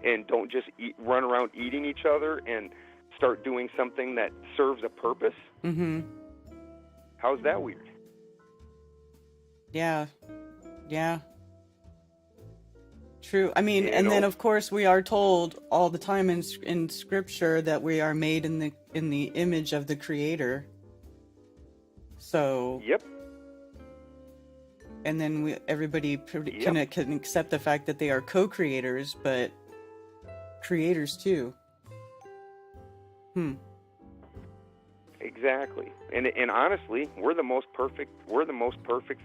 [SPEAKER 12] and don't just run around eating each other, and start doing something that serves a purpose?
[SPEAKER 2] Mm-hmm.
[SPEAKER 12] How's that weird?
[SPEAKER 2] Yeah. True. I mean, and then of course we are told all the time in scripture that we are made in the image of the Creator. So.
[SPEAKER 12] Yep.
[SPEAKER 2] And then everybody can accept the fact that they are co-creators, but creators too.
[SPEAKER 12] Exactly. And honestly, we're the most perfect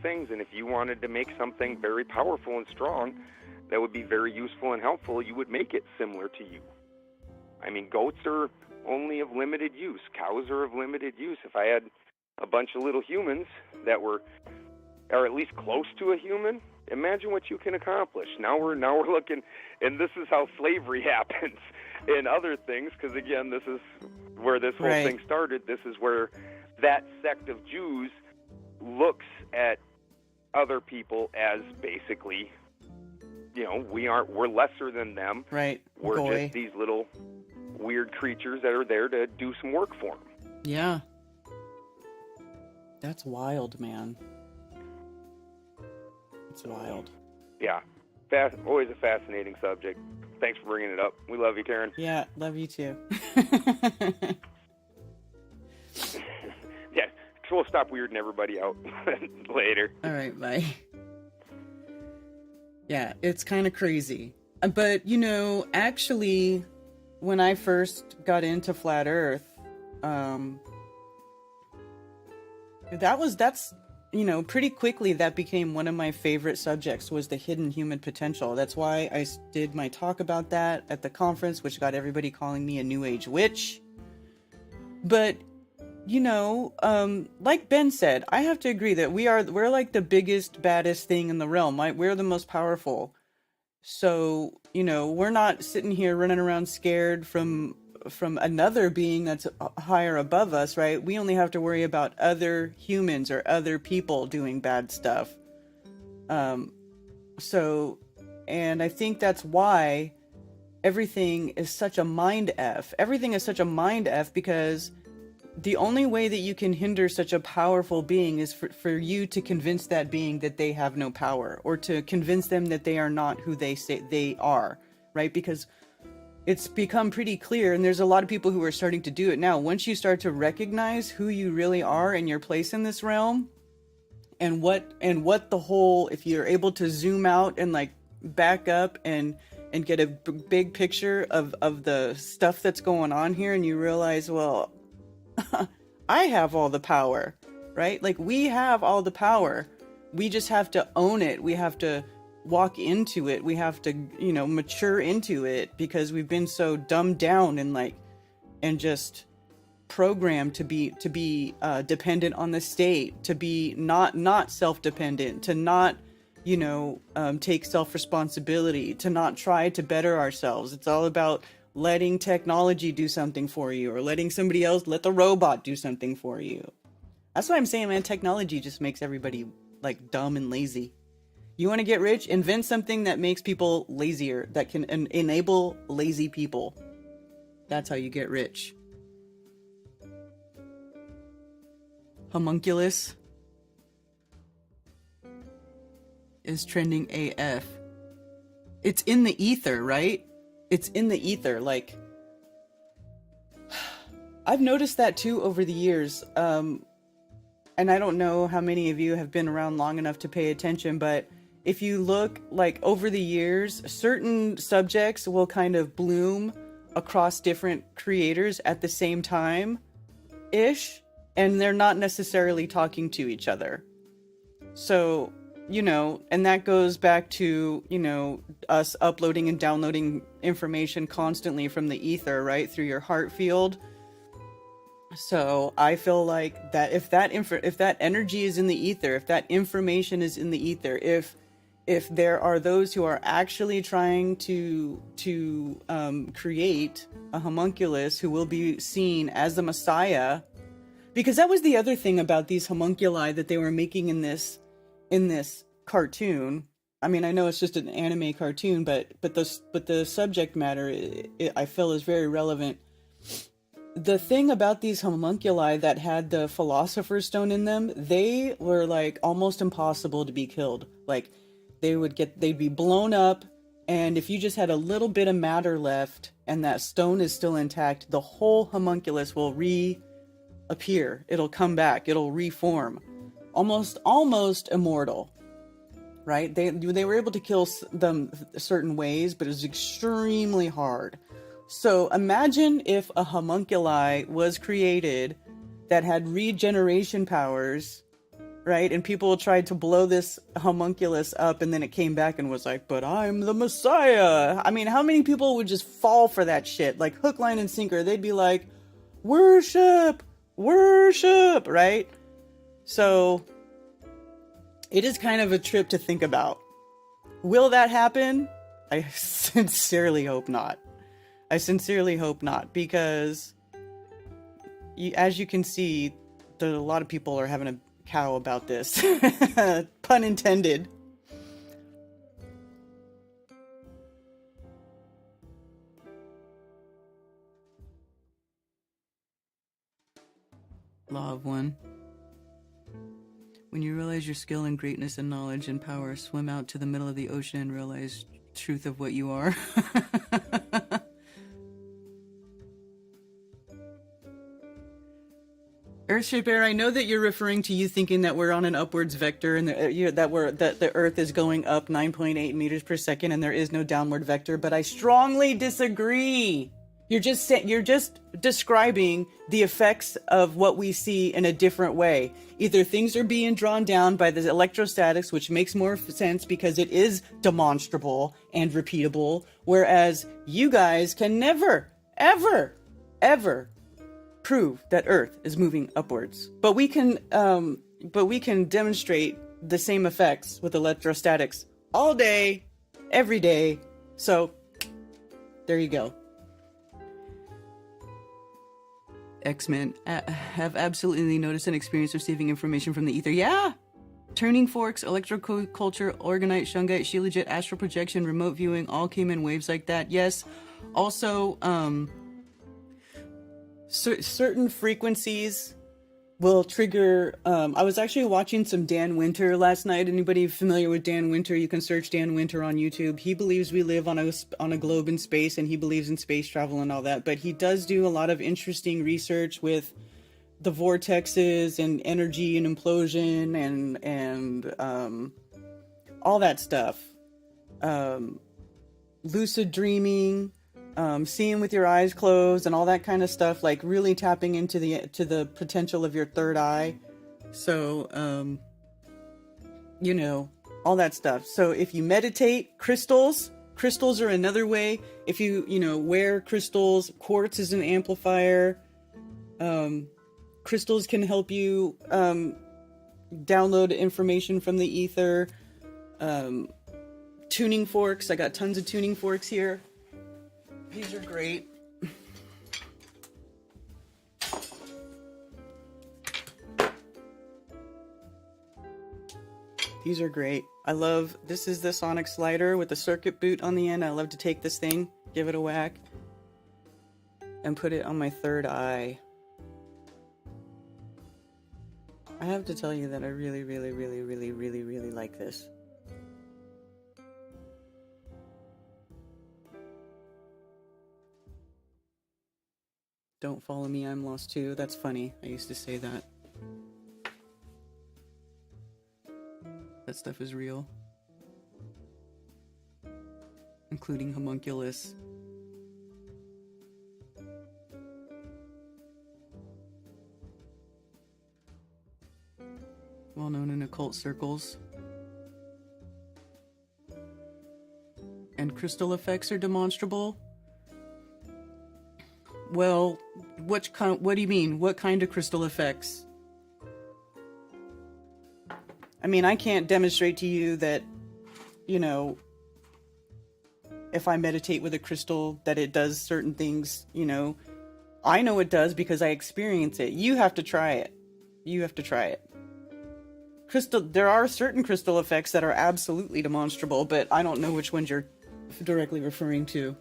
[SPEAKER 12] things, and if you wanted to make something very powerful and strong that would be very useful and helpful, you would make it similar to you. I mean, goats are only of limited use. Cows are of limited use. If I had a bunch of little humans that are at least close to a human, imagine what you can accomplish. Now we're looking, and this is how slavery happens and other things, because again, this is where this whole thing started. This is where that sect of Jews looks at other people as basically, we're lesser than them.
[SPEAKER 2] Right.
[SPEAKER 12] We're just these little weird creatures that are there to do some work for them.
[SPEAKER 2] Yeah. That's wild, man. It's wild.
[SPEAKER 12] Yeah. Always a fascinating subject. Thanks for bringing it up. We love you, Karen.
[SPEAKER 2] Yeah, love you too.
[SPEAKER 12] Yeah, so we'll stop weirding everybody out later.
[SPEAKER 2] All right, bye. Yeah, it's kind of crazy. But, actually, when I first got into Flat Earth, that's pretty quickly that became one of my favorite subjects, was the hidden human potential. That's why I did my talk about that at the conference, which got everybody calling me a New Age witch. But, like Ben said, I have to agree that we're like the biggest, baddest thing in the realm, right? We're the most powerful. So, we're not sitting here running around scared from another being that's higher above us, right? We only have to worry about other humans or other people doing bad stuff. And I think that's why everything is such a mind F. Everything is such a mind F because the only way that you can hinder such a powerful being is for you to convince that being that they have no power, or to convince them that they are not who they say they are, right? Because it's become pretty clear, and there's a lot of people who are starting to do it now. Once you start to recognize who you really are and your place in this realm, and what the whole, if you're able to zoom out and like back up and get a big picture of the stuff that's going on here, and you realize, well, I have all the power, right? Like, we have all the power. We just have to own it. We have to walk into it. We have to, mature into it, because we've been so dumbed down and just programmed to be dependent on the state, to be not self-dependent, to not, take self-responsibility, to not try to better ourselves. It's all about letting technology do something for you, or letting somebody else, let the robot do something for you. That's what I'm saying, man. Technology just makes everybody like dumb and lazy. You want to get rich? Invent something that makes people lazier, that can enable lazy people. That's how you get rich. Homunculus is trending AF. It's in the ether, right? It's in the ether. Like, I've noticed that too over the years. And I don't know how many of you have been around long enough to pay attention, but if you look, like, over the years, certain subjects will kind of bloom across different creators at the same time-ish, and they're not necessarily talking to each other. So, and that goes back to, us uploading and downloading information constantly from the ether, right, through your heart field. So I feel like that if that energy is in the ether, if that information is in the ether, if there are those who are actually trying to create a homunculus who will be seen as the Messiah, because that was the other thing about these homunculi that they were making in this cartoon. I mean, I know it's just an anime cartoon, but the subject matter, I feel, is very relevant. The thing about these homunculi that had the Philosopher's Stone in them, they were like almost impossible to be killed. Like, they'd be blown up, and if you just had a little bit of matter left and that stone is still intact, the whole homunculus will reappear. It'll come back. It'll reform. Almost immortal, right? They were able to kill them certain ways, but it was extremely hard. So imagine if a homunculi was created that had regeneration powers, right? And people tried to blow this homunculus up, and then it came back and was like, but I'm the Messiah. I mean, how many people would just fall for that shit? Like, hook, line, and sinker. They'd be like, worship, right? So it is kind of a trip to think about. Will that happen? I sincerely hope not. Because as you can see, a lot of people are having a cow about this. Pun intended. Law of one. When you realize your skill and greatness and knowledge and power, swim out to the middle of the ocean and realize truth of what you are. Earthshaper, I know that you're referring to you thinking that we're on an upwards vector and that the Earth is going up 9.8 meters per second and there is no downward vector, but I strongly disagree. You're just describing the effects of what we see in a different way. Either things are being drawn down by the electrostatics, which makes more sense because it is demonstrable and repeatable, whereas you guys can never, ever, ever prove that Earth is moving upwards. But we can demonstrate the same effects with electrostatics all day, every day. So there you go. X-Men have absolutely noticed and experienced receiving information from the ether. Yeah! Turning forks, electroculture, orgonite, shungite, shilajit, astral projection, remote viewing, all came in waves like that. Yes. Also, certain frequencies will trigger. I was actually watching some Dan Winter last night. Anybody familiar with Dan Winter? You can search Dan Winter on YouTube. He believes we live on a globe in space, and he believes in space travel and all that. But he does do a lot of interesting research with the vortexes and energy and implosion and all that stuff. Lucid dreaming. Seeing with your eyes closed and all that kind of stuff, like really tapping into the potential of your third eye. So, all that stuff. So if you meditate, crystals are another way. If you wear crystals, quartz is an amplifier. Crystals can help you download information from the ether. Tuning forks. I got tons of tuning forks here. These are great. These are great. This is the sonic slider with the circuit boot on the end. I love to take this thing, give it a whack, and put it on my third eye. I have to tell you that I really, really, really, really, really, really like this. Don't follow me, I'm lost too. That's funny. I used to say that. That stuff is real. Including homunculus. Well known in occult circles. And crystal effects are demonstrable. Well, what do you mean? What kind of crystal effects? I mean, I can't demonstrate to you that, if I meditate with a crystal, that it does certain things, I know it does because I experience it. You have to try it. There are certain crystal effects that are absolutely demonstrable, but I don't know which ones you're directly referring to.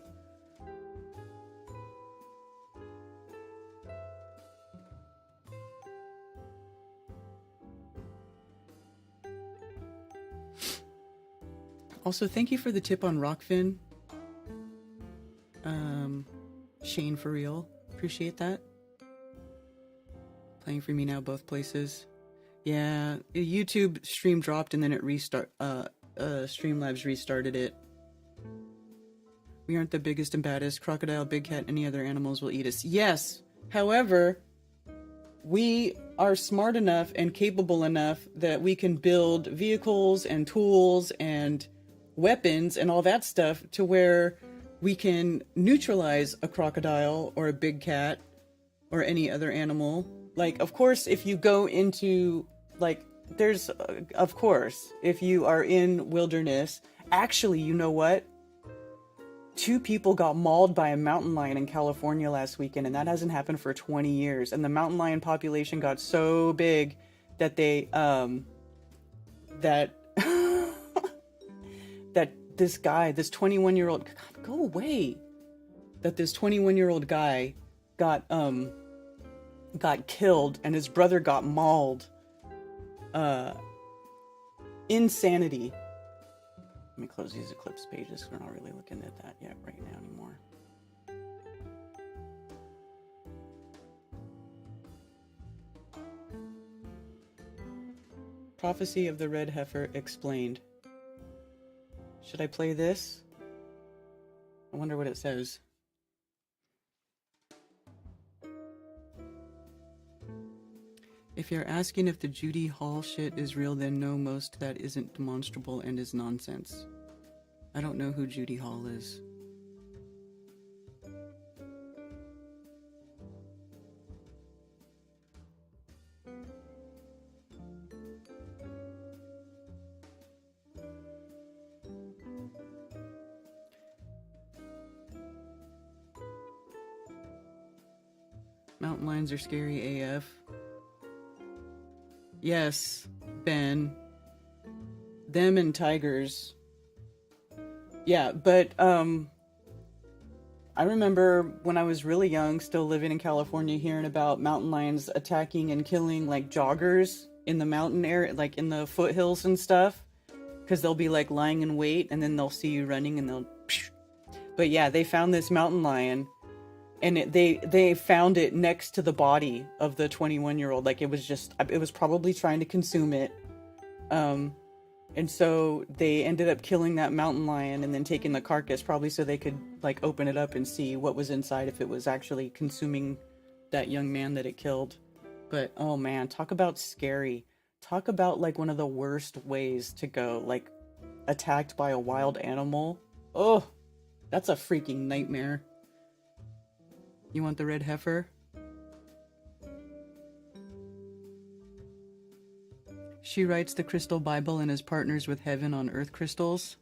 [SPEAKER 2] Also, thank you for the tip on Rockfin. Shane, for real. Appreciate that. Playing for me now, both places. Yeah, YouTube stream dropped and then it Streamlabs restarted it. We aren't the biggest and baddest. Crocodile, big cat, any other animals will eat us. Yes, however, we are smart enough and capable enough that we can build vehicles and tools and weapons and all that stuff to where we can neutralize a crocodile or a big cat or any other animal. Like, of course, if you go into, like, of course, if you are in wilderness, actually, you know what? 2 people got mauled by a mountain lion in California last weekend, and that hasn't happened for 20 years. And the mountain lion population got so big that they, that this guy, this 21-year-old, go away, that this 21-year-old guy got killed and his brother got mauled. Insanity. Let me close these Eclipse pages. We're not really looking at that yet right now anymore. Prophecy of the Red Heifer explained. Should I play this? I wonder what it says. If you're asking if the Judy Hall shit is real, then no, most that isn't demonstrable and is nonsense. I don't know who Judy Hall is. Mountain lions are scary AF. Yes, Ben. Them and tigers. Yeah, but I remember when I was really young, still living in California, hearing about mountain lions attacking and killing like joggers in the mountain area, like in the foothills and stuff, because they'll be like lying in wait and then they'll see you running and they'll. But yeah, they found this mountain lion, and they found it next to the body of the 21-year-old. Like it was probably trying to consume it. And so they ended up killing that mountain lion and then taking the carcass, probably so they could like open it up and see what was inside, if it was actually consuming that young man that it killed. But oh man, talk about scary. Talk about like one of the worst ways to go, like attacked by a wild animal. Oh, that's a freaking nightmare. You want the red heifer? She writes the Crystal Bible and is partners with Heaven on Earth crystals.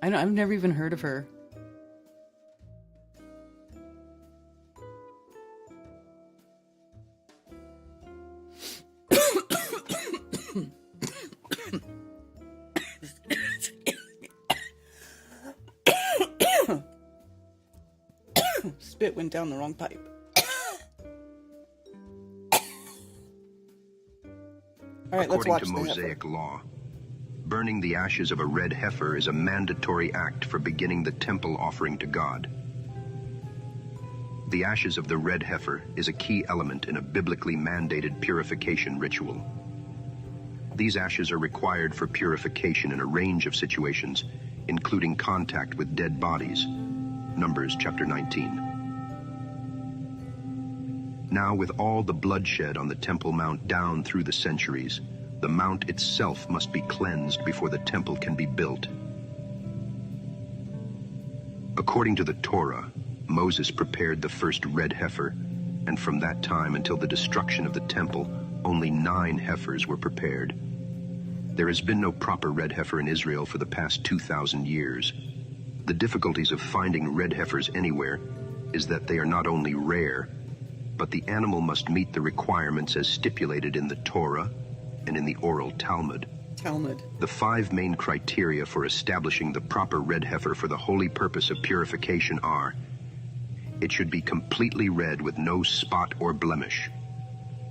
[SPEAKER 2] I know, I've never even heard of her. Spit went down the wrong pipe. All right, let's watch
[SPEAKER 15] According to
[SPEAKER 2] the
[SPEAKER 15] Mosaic law, burning the ashes of a red heifer is a mandatory act for beginning the temple offering to God. The ashes of the red heifer is a key element in a biblically mandated purification ritual. These ashes are required for purification in a range of situations, including contact with dead bodies. Numbers chapter 19. Now, with all the bloodshed on the Temple Mount down through the centuries, the mount itself must be cleansed before the temple can be built. According to the Torah, Moses prepared the first red heifer, and from that time until the destruction of the temple, only 9 heifers were prepared. There has been no proper red heifer in Israel for the past 2,000 years. The difficulties of finding red heifers anywhere is that they are not only rare, but the animal must meet the requirements as stipulated in the Torah and in the oral Talmud. The 5 main criteria for establishing the proper red heifer for the holy purpose of purification are: it should be completely red with no spot or blemish.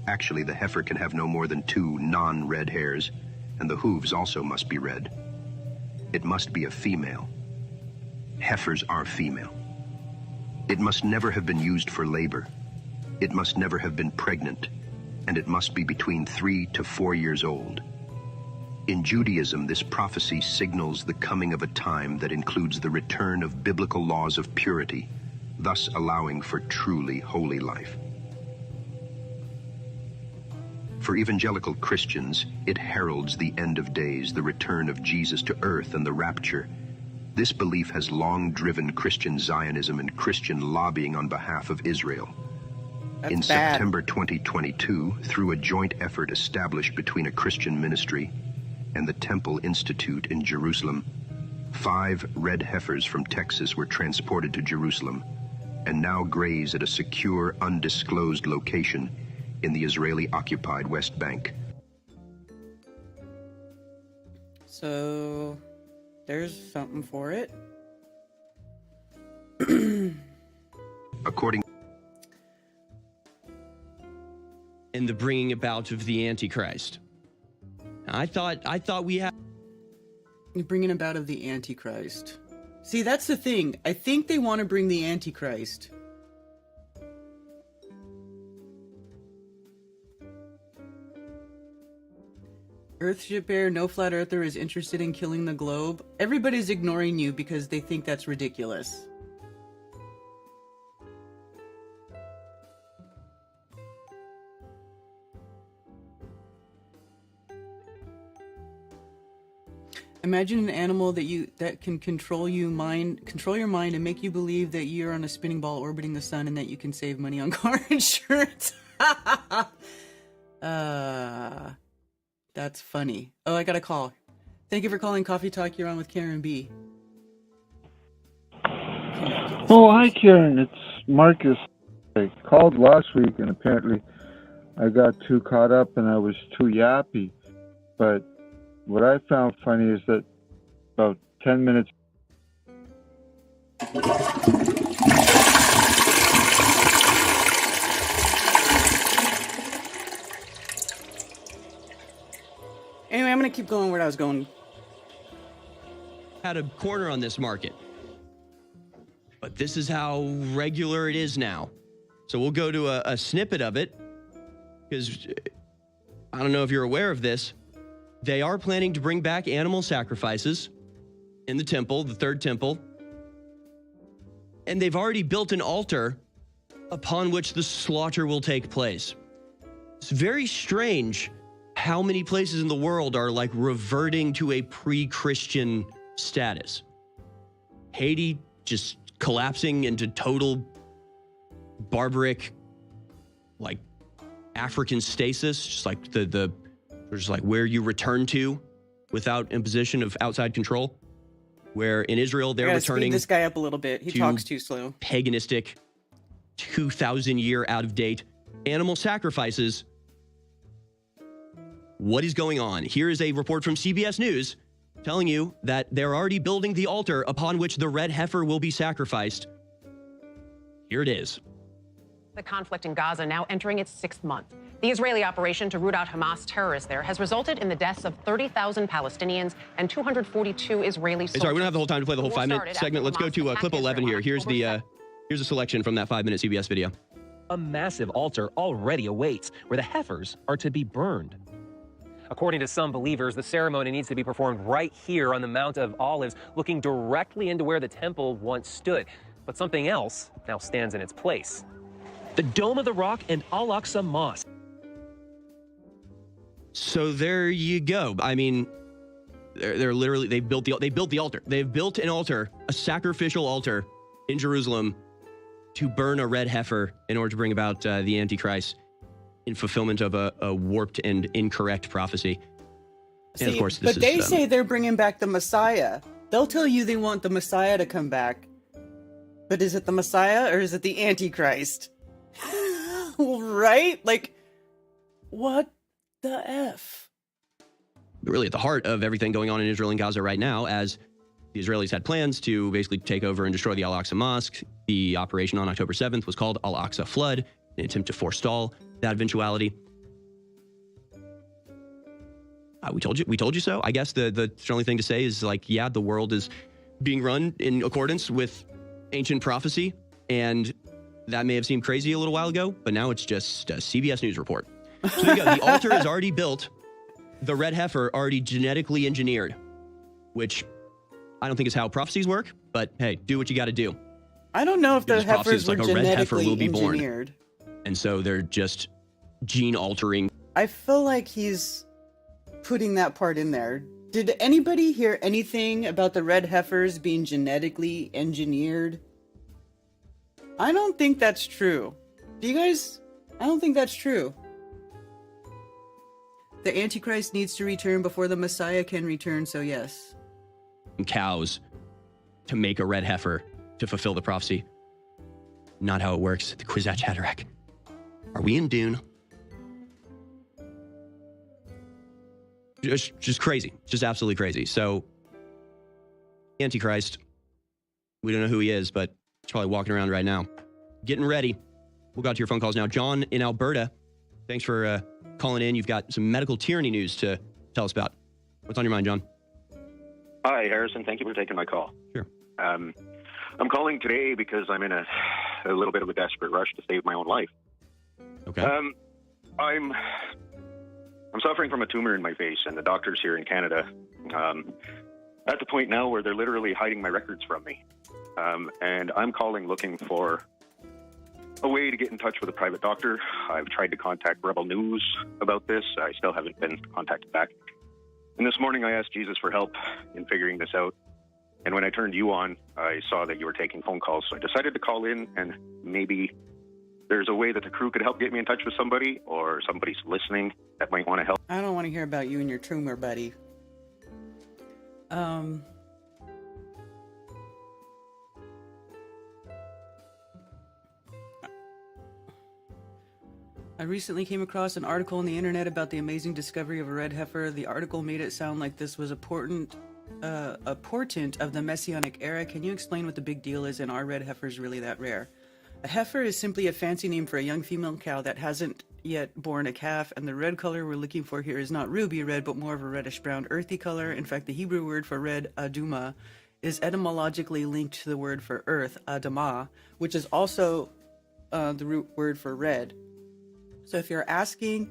[SPEAKER 15] Actually, the heifer can have no more than 2 non-red hairs, and the hooves also must be red. It must be a female. Heifers are female. It must never have been used for labor. It must never have been pregnant, and it must be between 3 to 4 years old. In Judaism, this prophecy signals the coming of a time that includes the return of biblical laws of purity, thus allowing for truly holy life. For evangelical Christians, it heralds the end of days, the return of Jesus to earth, and the rapture. This belief has long driven Christian Zionism and Christian lobbying on behalf of Israel. In September 2022, through a joint effort established between a Christian ministry and the Temple Institute in Jerusalem, 5 red heifers from Texas were transported to Jerusalem and now graze at a secure, undisclosed location in the Israeli-occupied West Bank.
[SPEAKER 2] So, there's something for it.
[SPEAKER 15] According
[SPEAKER 5] and the bringing about of the Antichrist. I thought we had
[SPEAKER 2] the bringing about of the Antichrist. See, that's the thing. I think they want to bring the Antichrist. Earthship Bear, no flat earther is interested in killing the globe. Everybody's ignoring you because they think that's ridiculous. Imagine an animal that can control your mind and make you believe that you're on a spinning ball orbiting the sun and that you can save money on car insurance. That's funny. Oh, I got a call. Thank you for calling Coffee Talk. You're on with Karen B.
[SPEAKER 16] Oh, hi, Karen. It's Marcus. I called last week, and apparently I got too caught up and I was too yappy. But what I found funny is that about 10 minutes...
[SPEAKER 2] Anyway, I'm going to keep going where I was going.
[SPEAKER 5] Had a corner on this market. But this is how regular it is now. So we'll go to a snippet of it, because I don't know if you're aware of this. They are planning to bring back animal sacrifices in the temple, the third temple. And they've already built an altar upon which the slaughter will take place. It's very strange how many places in the world are like reverting to a pre-Christian status. Haiti just collapsing into total barbaric, like African stasis, just like just like where you return to without imposition of outside control. Where in Israel they're returning.
[SPEAKER 2] Speed this guy up a little bit. He talks too slow.
[SPEAKER 5] Paganistic, 2,000-year out of date animal sacrifices. What is going on? Here is a report from CBS News telling you that they're already building the altar upon which the red heifer will be sacrificed. Here it is.
[SPEAKER 6] The conflict in Gaza now entering its 6th month. The Israeli operation to root out Hamas terrorists there has resulted in the deaths of 30,000 Palestinians and 242 Israeli soldiers.
[SPEAKER 5] Sorry, we don't have the whole time to play the whole 5-minute segment. Let's go to clip 11 here. Here's a selection from that 5-minute CBS video.
[SPEAKER 3] A massive altar already awaits where the heifers are to be burned. According to some believers, the ceremony needs to be performed right here on the Mount of Olives, looking directly into where the temple once stood. But something else now stands in its place. The Dome of the Rock and Al-Aqsa Mosque.
[SPEAKER 5] So there you go. I mean, they're literally, they built the altar. They've built an altar, a sacrificial altar in Jerusalem to burn a red heifer in order to bring about the Antichrist in fulfillment of a warped and incorrect prophecy. And of course,
[SPEAKER 2] but they say they're bringing back the Messiah. They'll tell you they want the Messiah to come back. But is it the Messiah or is it the Antichrist? Right? Like, what the F?
[SPEAKER 5] Really at the heart of everything going on in Israel and Gaza right now, as the Israelis had plans to basically take over and destroy the Al-Aqsa Mosque. The operation on October 7th was called Al-Aqsa Flood, in an attempt to forestall that eventuality. We told you so. I guess the only thing to say is, like, yeah, the world is being run in accordance with ancient prophecy, and that may have seemed crazy a little while ago, but now it's just a CBS News report. So there you go. The altar is already built. The red heifer already genetically engineered, which I don't think is how prophecies work, but hey, do what you got to do.
[SPEAKER 2] I don't know if the heifers were
[SPEAKER 5] like a red heifer will be
[SPEAKER 2] engineered.
[SPEAKER 5] Born. And so they're just gene altering.
[SPEAKER 2] I feel like he's putting that part in there. Did anybody hear anything about the red heifers being genetically engineered? I don't think that's true. Do you guys? I don't think that's true. The Antichrist needs to return before the Messiah can return, so yes.
[SPEAKER 5] Cows to make a red heifer to fulfill the prophecy. Not how it works. The Kwisatz Haderach. Are we in Dune? Just crazy. Just absolutely crazy. So, Antichrist, we don't know who he is, but he's probably walking around right now. Getting ready. We'll go to your phone calls now. John in Alberta, thanks for calling in. You've got some medical tyranny news to tell us about. What's on your mind, John?
[SPEAKER 17] Hi, Harrison. Thank you for taking my call.
[SPEAKER 5] Sure.
[SPEAKER 17] I'm calling today because I'm in a little bit of a desperate rush to save my own life.
[SPEAKER 5] Okay.
[SPEAKER 17] I'm suffering from a tumor in my face, and the doctors here in Canada at the point now where they're literally hiding my records from me. And I'm calling looking for a way to get in touch with a private doctor. I've tried to contact Rebel News about this. I still haven't been contacted back. And this morning I asked Jesus for help in figuring this out. And when I turned you on, I saw that you were taking phone calls. So I decided to call in, and maybe there's a way that the crew could help get me in touch with somebody, or somebody's listening that might want to help.
[SPEAKER 2] I don't want to hear about you and your tumor, buddy. I recently came across an article on the internet about the amazing discovery of a red heifer. The article made it sound like this was a portent of the Messianic era. Can you explain what the big deal is, and are red heifers really that rare? A heifer is simply a fancy name for a young female cow that hasn't yet born a calf, and the red color we're looking for here is not ruby red, but more of a reddish-brown earthy color. In fact, the Hebrew word for red, aduma, is etymologically linked to the word for earth, adamah, which is also the root word for red. So if you're asking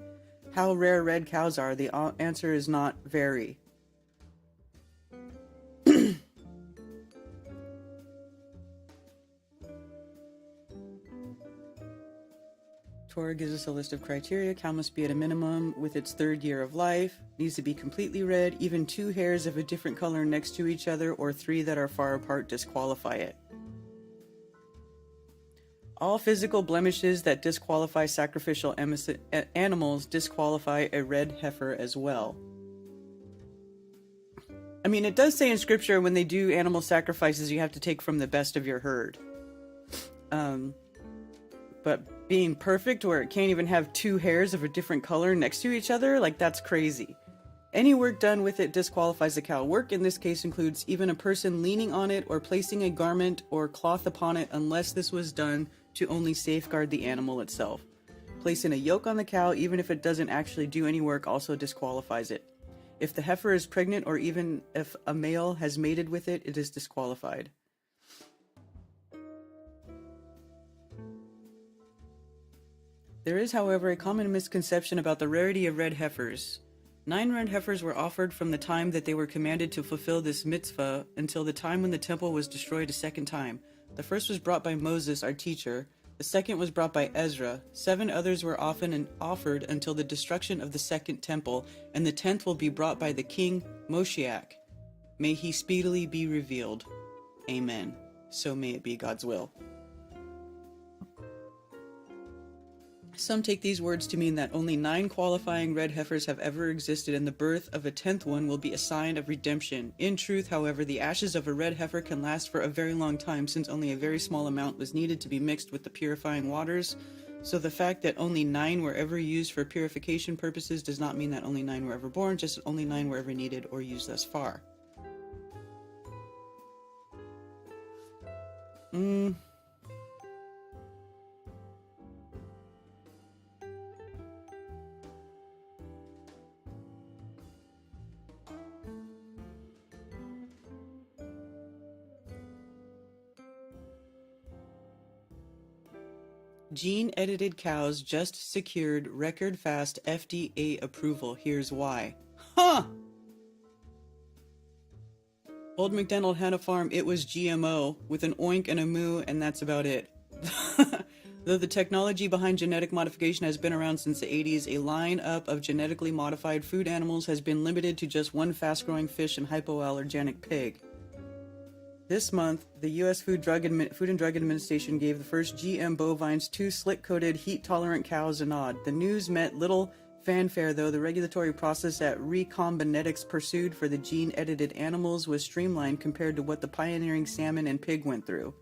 [SPEAKER 2] how rare red cows are, the answer is not very. Torah gives us a list of criteria. Cow must be at a minimum with its 3rd year of life. Needs to be completely red. Even 2 hairs of a different color next to each other or 3 that are far apart disqualify it. All physical blemishes that disqualify sacrificial animals disqualify a red heifer as well. I mean, it does say in scripture when they do animal sacrifices, you have to take from the best of your herd. But being perfect where it can't even have 2 hairs of a different color next to each other, like, that's crazy. Any work done with it disqualifies the cow. Work in this case includes even a person leaning on it or placing a garment or cloth upon it, unless this was done to only safeguard the animal itself. Placing a yoke on the cow, even if it doesn't actually do any work, also disqualifies it. If the heifer is pregnant, or even if a male has mated with it, it is disqualified. There is, however, a common misconception about the rarity of red heifers. 9 red heifers were offered from the time that they were commanded to fulfill this mitzvah until the time when the temple was destroyed a 2nd time. The first was brought by Moses, our teacher. The second was brought by Ezra. 7 others were often offered until the destruction of the 2nd temple, and the 10th will be brought by the king Moshiach. May he speedily be revealed. Amen. So may it be God's will. Some take these words to mean that only 9 qualifying red heifers have ever existed, and the birth of a 10th one will be a sign of redemption. In truth, however, the ashes of a red heifer can last for a very long time, since only a very small amount was needed to be mixed with the purifying waters. So the fact that only 9 were ever used for purification purposes does not mean that only 9 were ever born, just that only 9 were ever needed or used thus far. Gene-edited cows just secured record-fast FDA approval. Here's why. Huh! Old MacDonald had a farm. It was GMO, with an oink and a moo, and that's about it. Though the technology behind genetic modification has been around since the 80s, a lineup of genetically modified food animals has been limited to just one fast-growing fish and hypoallergenic pig. This month, the U.S. Food and Drug Administration gave the first GM bovines 2 slick-coated, heat-tolerant cows a nod. The news met little fanfare, though. The regulatory process that Recombinetics pursued for the gene-edited animals was streamlined compared to what the pioneering salmon and pig went through.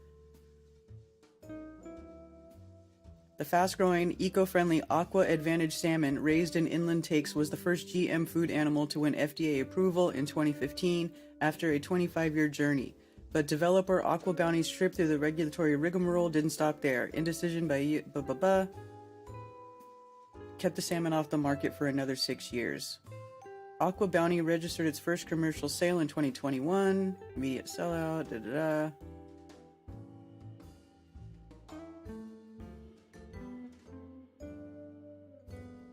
[SPEAKER 2] The fast-growing, eco-friendly Aqua Advantage salmon, raised in inland takes, was the first GM food animal to win FDA approval in 2015 after a 25-year journey. But developer Aqua Bounty's trip through the regulatory rigmarole didn't stop there. Indecision by kept the salmon off the market for another 6 years. Aqua Bounty registered its first commercial sale in 2021. Immediate sellout.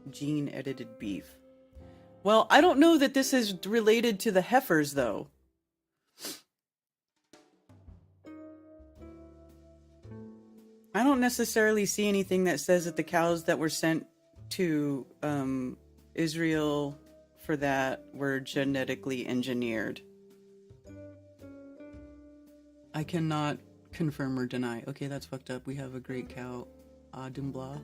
[SPEAKER 2] Gene-edited beef. Well, I don't know that this is related to the heifers, though. I don't necessarily see anything that says that the cows that were sent to Israel for that were genetically engineered. I cannot confirm or deny. Okay, that's fucked up. We have a great cow. Adumbla.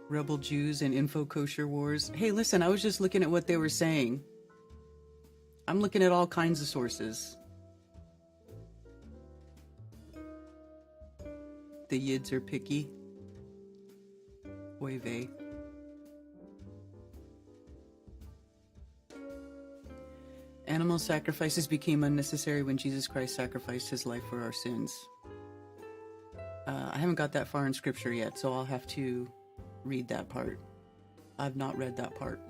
[SPEAKER 2] Rebel Jews and info kosher wars. Hey, listen, I was just looking at what they were saying. I'm looking at all kinds of sources. The Yids are picky. Oy vey. Animal sacrifices became unnecessary when Jesus Christ sacrificed his life for our sins. I haven't got that far in scripture yet, so I'll have to read that part. I've not read that part.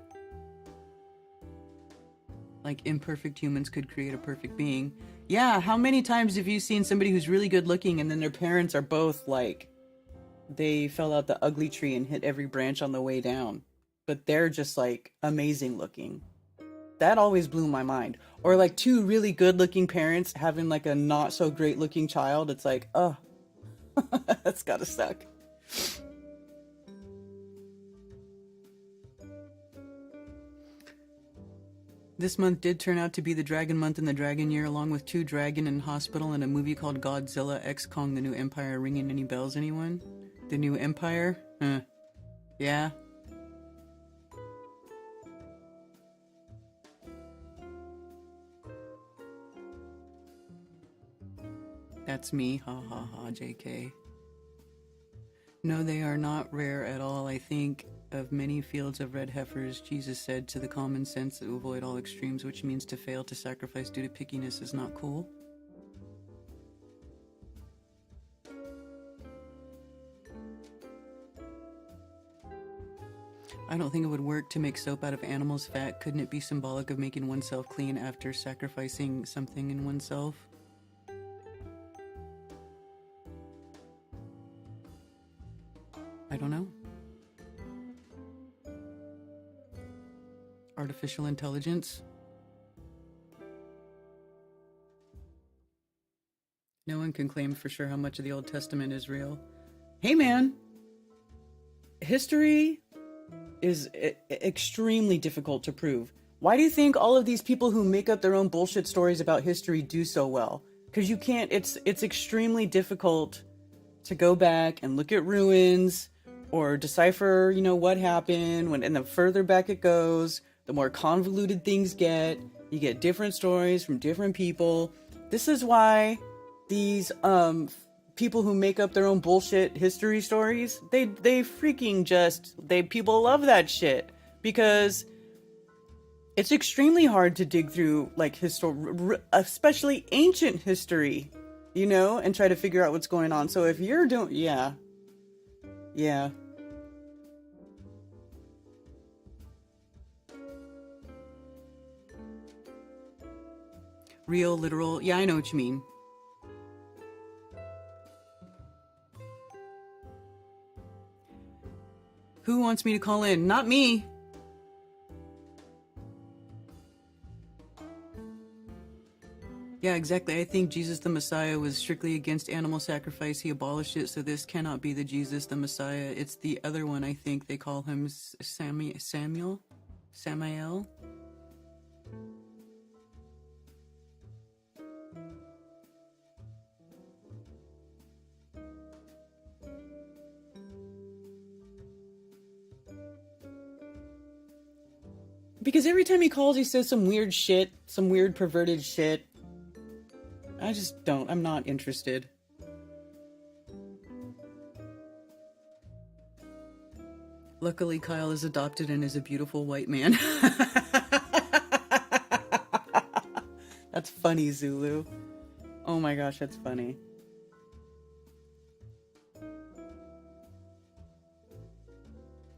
[SPEAKER 2] Like imperfect humans could create a perfect being. Yeah, how many times have you seen somebody who's really good looking and then their parents are both like, they fell out the ugly tree and hit every branch on the way down, but they're just like amazing looking. That always blew my mind. Or like two really good looking parents having like a not so great looking child. It's like, oh, that's gotta suck. This month did turn out to be the Dragon Month and the Dragon Year, along with 2 Dragon in Hospital and a movie called Godzilla X Kong: The New Empire. Ringing any bells, anyone? The New Empire? Yeah. That's me. Ha ha ha, JK. No, they are not rare at all. I think of many fields of red heifers. Jesus said to the common sense to avoid all extremes, which means to fail to sacrifice due to pickiness is not cool. I don't think it would work to make soap out of animals' fat. Couldn't it be symbolic of making oneself clean after sacrificing something in oneself? I don't know. Artificial intelligence? No one can claim for sure how much of the Old Testament is real. Hey man! History is extremely difficult to prove. Why do you think all of these people who make up their own bullshit stories about history do so well? Because you can't, it's extremely difficult to go back and look at ruins or decipher, you know, what happened. And the further back it goes, the more convoluted things get. You get different stories from different people. This is why these people who make up their own bullshit history stories, they freaking just, people love that shit, because it's extremely hard to dig through like especially ancient history, you know, and try to figure out what's going on. So if you're doing, yeah. Real, literal, yeah, I know what you mean. Who wants me to call in? Not me. Yeah, exactly. I think Jesus the Messiah was strictly against animal sacrifice. He abolished it, so this cannot be the Jesus the Messiah. It's the other one, I think. They call him Samael? Because every time he calls, he says some weird shit, some weird perverted shit. I just don't, I'm not interested. Luckily, Kyle is adopted and is a beautiful white man. That's funny, Zulu. Oh my gosh, that's funny.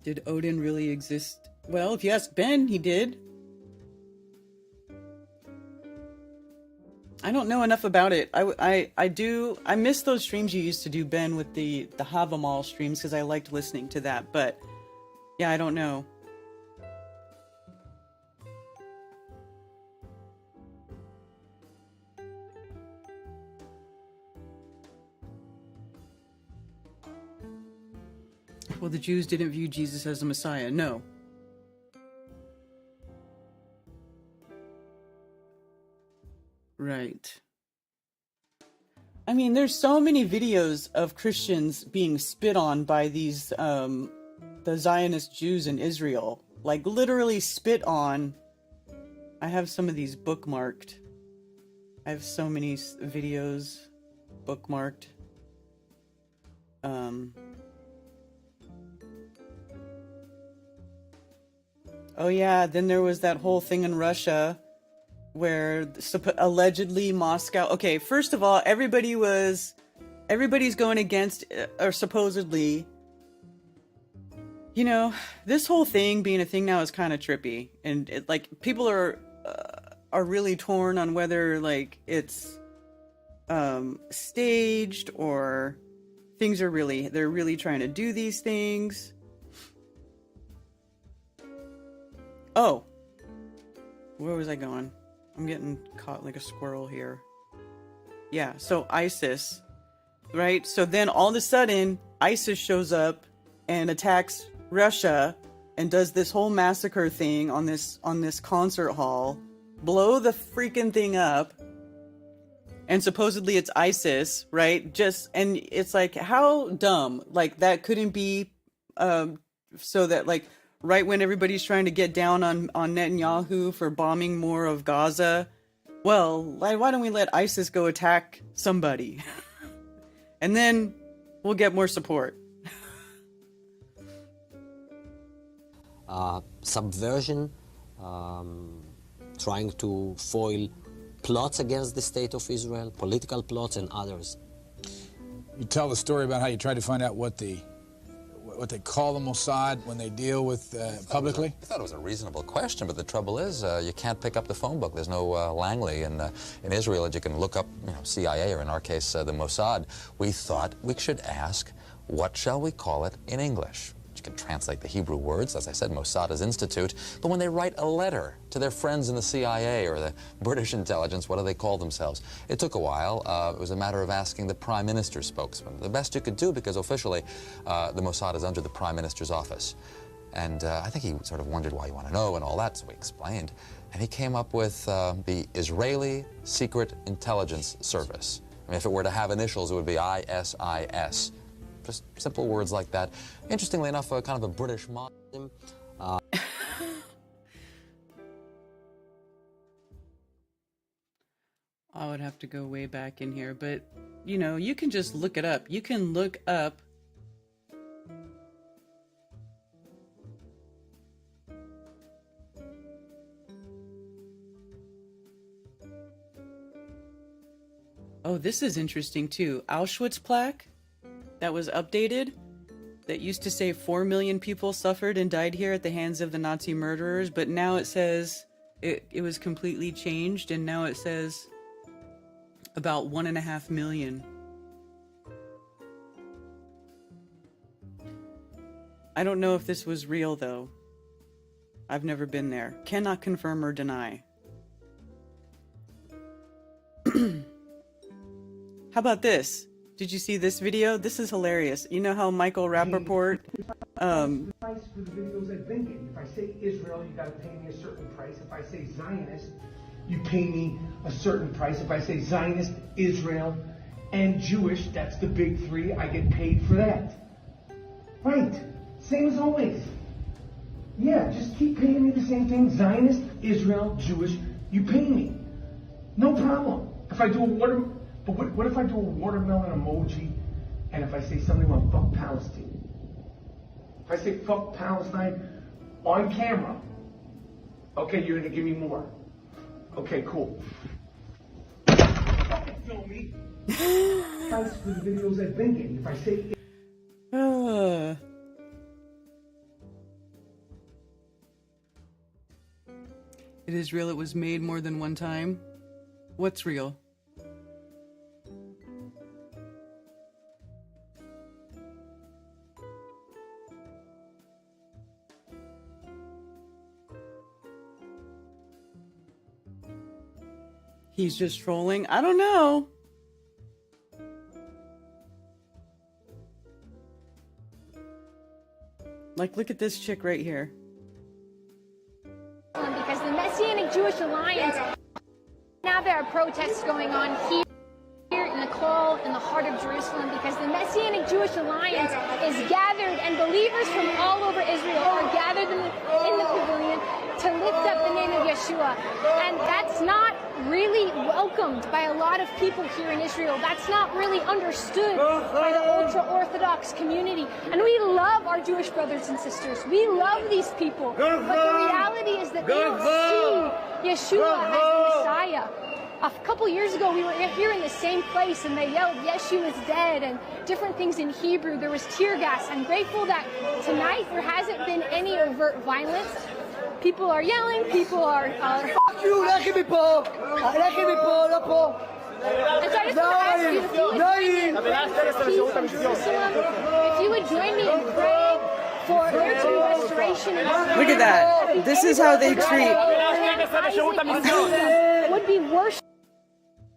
[SPEAKER 2] Did Odin really exist? Well, if you ask Ben, he did. I don't know enough about it. I miss those streams you used to do, Ben, with the Havamal streams, because I liked listening to that, but yeah, I don't know. Well, the Jews didn't view Jesus as a Messiah. No. Right. I mean, there's so many videos of Christians being spit on by these, the Zionist Jews in Israel. Like, literally spit on. I have some of these bookmarked. I have so many videos bookmarked. Oh yeah, then there was that whole thing in Russia where allegedly Moscow. Okay, first of all, everybody's going against, or supposedly, you know, this whole thing being a thing now is kind of trippy, and like people are really torn on whether like it's staged or things are they're really trying to do these things. Oh, where was I going? I'm getting caught like a squirrel here. Yeah, so ISIS, right? So then all of a sudden, ISIS shows up and attacks Russia and does this whole massacre thing on this concert hall, blow the freaking thing up, and supposedly it's ISIS, right? And it's like, how dumb? Like, that couldn't be, so that like, right when everybody's trying to get down on Netanyahu for bombing more of Gaza, well, like, why don't we let ISIS go attack somebody? And then we'll get more support.
[SPEAKER 18] Subversion, trying to foil plots against the state of Israel, political plots and others.
[SPEAKER 19] You tell the story about how you tried to find out what they call the Mossad when they deal with publicly?
[SPEAKER 20] I thought it was a reasonable question, but the trouble is you can't pick up the phone book. There's no Langley in Israel that you can look up, CIA, or in our case, the Mossad. We thought we should ask, what shall we call it in English? You can translate the Hebrew words, as I said, Mossad is institute, but when they write a letter to their friends in the CIA or the British intelligence, what do they call themselves? It took a while. It was a matter of asking the Prime Minister's spokesman. The best you could do, because officially the Mossad is under the Prime Minister's office. And I think he sort of wondered why you want to know and all that, so we explained. And he came up with the Israeli Secret Intelligence Service. I mean, if it were to have initials, it would be ISIS. Just simple words like that. Interestingly enough, kind of a British model.
[SPEAKER 2] I would have to go way back in here, but you can just look it up. You can look up oh, this is interesting too. Auschwitz plaque that was updated, that used to say 4 million people suffered and died here at the hands of the Nazi murderers, but now it says it was completely changed, and now it says about 1.5 million. I don't know if this was real though. I've never been there. Cannot confirm or deny. How about this? Did you see this video? This is hilarious. You know how Michael Rappaport
[SPEAKER 21] Price for the videos I've been getting. If I say Israel, you got to pay me a certain price. If I say Zionist, you pay me a certain price. If I say Zionist, Israel, and Jewish, that's the big three, I get paid for that. Right. Same as always. Yeah, just keep paying me the same thing. Zionist, Israel, Jewish, you pay me. No problem. If I do but what if I do a watermelon emoji and if I say something about fuck Palestine? If I say fuck Palestine on camera, okay, you're gonna give me more. Okay, cool. Fucking film me. Price for the videos I've been getting. If I say
[SPEAKER 2] it is real, it was made more than one time. What's real? He's just trolling? I don't know. Like, look at this chick right here.
[SPEAKER 1] Because the Messianic Jewish Alliance, now there are protests going on here in the Kol, in the heart of Jerusalem, because the Messianic Jewish Alliance is gathered, and believers from all over Israel are gathered in the pavilion to lift up the name of Yeshua. And that's not really welcomed by a lot of people here in Israel. That's not really understood by the ultra-Orthodox community. And we love our Jewish brothers and sisters. We love these people. But the reality is that they don't see Yeshua as the Messiah. A couple years ago, we were here in the same place, and they yelled, Yeshua is dead, and different things in Hebrew. There was tear gas. I'm grateful that tonight there hasn't been any overt violence. People are yelling, people are... And so I just want to ask you, if you would join me in praying for their restoration.
[SPEAKER 2] Look at that. This is how they treat...
[SPEAKER 1] Would be worse.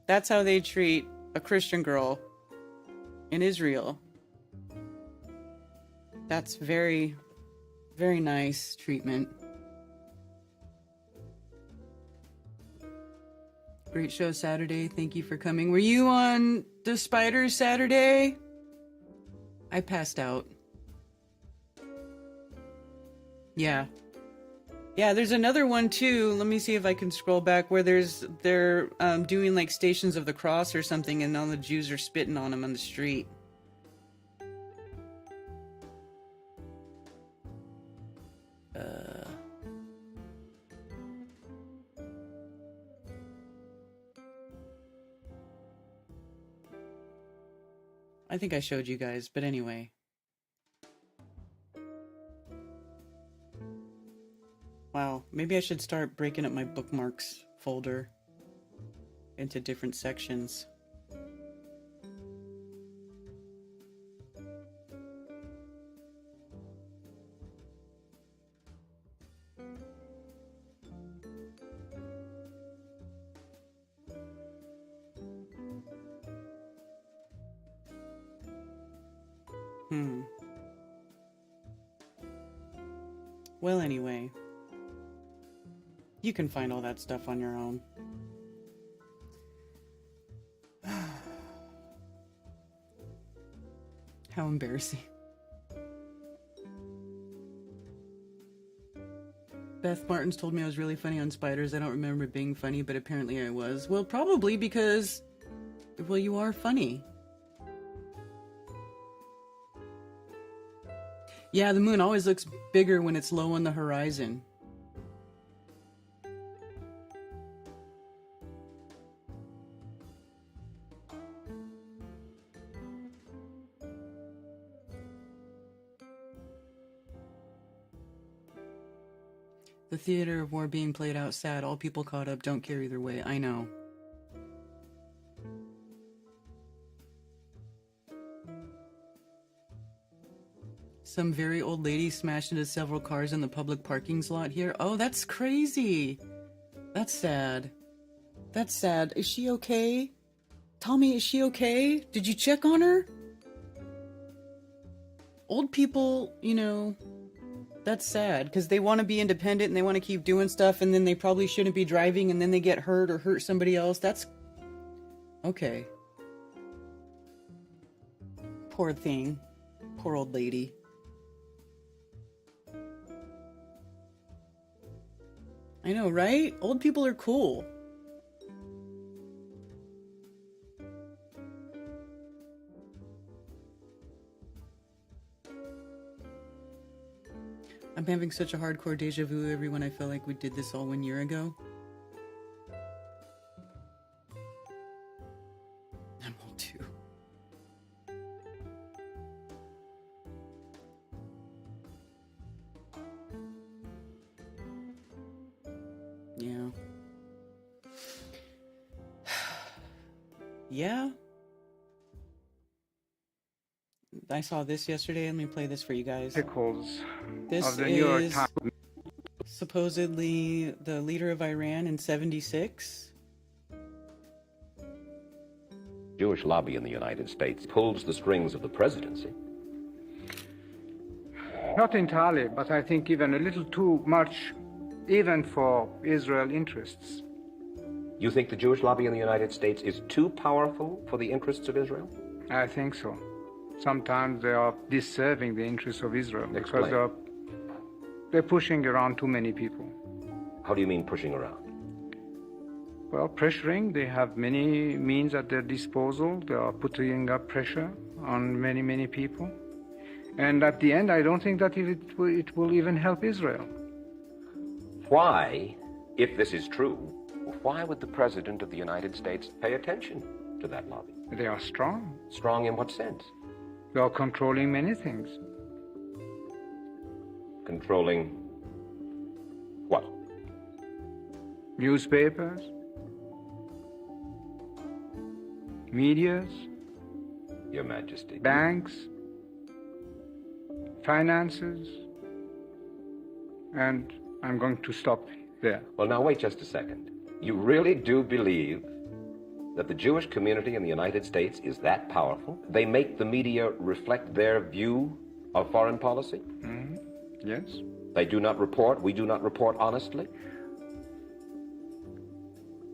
[SPEAKER 2] That's how they treat a Christian girl in Israel. That's very, very nice treatment. Great show Saturday. Thank you for coming. Were you on the Spiders Saturday? I passed out. Yeah. Yeah, there's another one too. Let me see if I can scroll back where they're doing like Stations of the Cross or something, and all the Jews are spitting on them on the street. I think I showed you guys, but anyway. Wow, maybe I should start breaking up my bookmarks folder into different sections. Well, anyway. You can find all that stuff on your own. How embarrassing. Beth Martins told me I was really funny on Spiders. I don't remember being funny, but apparently I was. Well, probably because, well, you are funny. Yeah, the moon always looks bigger when it's low on the horizon. The theater of war being played out sad. All people caught up don't care either way. I know. Some very old lady smashed into several cars in the public parking lot here. Oh, that's crazy. That's sad. That's sad. Is she okay? Tommy, is she okay? Did you check on her? Old people, you know, that's sad because they want to be independent and they want to keep doing stuff, and then they probably shouldn't be driving, and then they get hurt or hurt somebody else. That's okay. Poor thing. Poor old lady. I know, right? Old people are cool. I'm having such a hardcore deja vu, everyone. I feel like we did this all 1 year ago. I'm old too. Yeah. Yeah. I saw this yesterday. Let me play this for you guys. This
[SPEAKER 22] of the New York
[SPEAKER 2] is
[SPEAKER 22] Times.
[SPEAKER 2] supposedly the leader of Iran in '76.
[SPEAKER 23] Jewish lobby in the United States pulls the strings of the presidency.
[SPEAKER 16] Not entirely, but I think even a little too much, even for Israel interests.
[SPEAKER 4] You think the Jewish lobby in the United States is too powerful for the interests of Israel?
[SPEAKER 16] I think so. Sometimes they are disserving the interests of Israel because they're pushing around too many people.
[SPEAKER 4] How do you mean pushing around?
[SPEAKER 16] Well, pressuring, they have many means at their disposal. They are putting up pressure on many, many people. And at the end, I don't think that it will even help Israel.
[SPEAKER 4] Why, if this is true, why would the President of the United States pay attention to that lobby?
[SPEAKER 16] They are strong.
[SPEAKER 4] Strong in what sense?
[SPEAKER 16] They are controlling many things.
[SPEAKER 4] Controlling what?
[SPEAKER 16] Newspapers, medias,
[SPEAKER 4] Your Majesty.
[SPEAKER 16] banks, finances, and I'm going to stop there.
[SPEAKER 4] Well, now wait just a second. You really do believe that the Jewish community in the United States is that powerful? They make the media reflect their view of foreign policy?
[SPEAKER 16] Mm-hmm. Yes.
[SPEAKER 4] They do not report, we do not report honestly?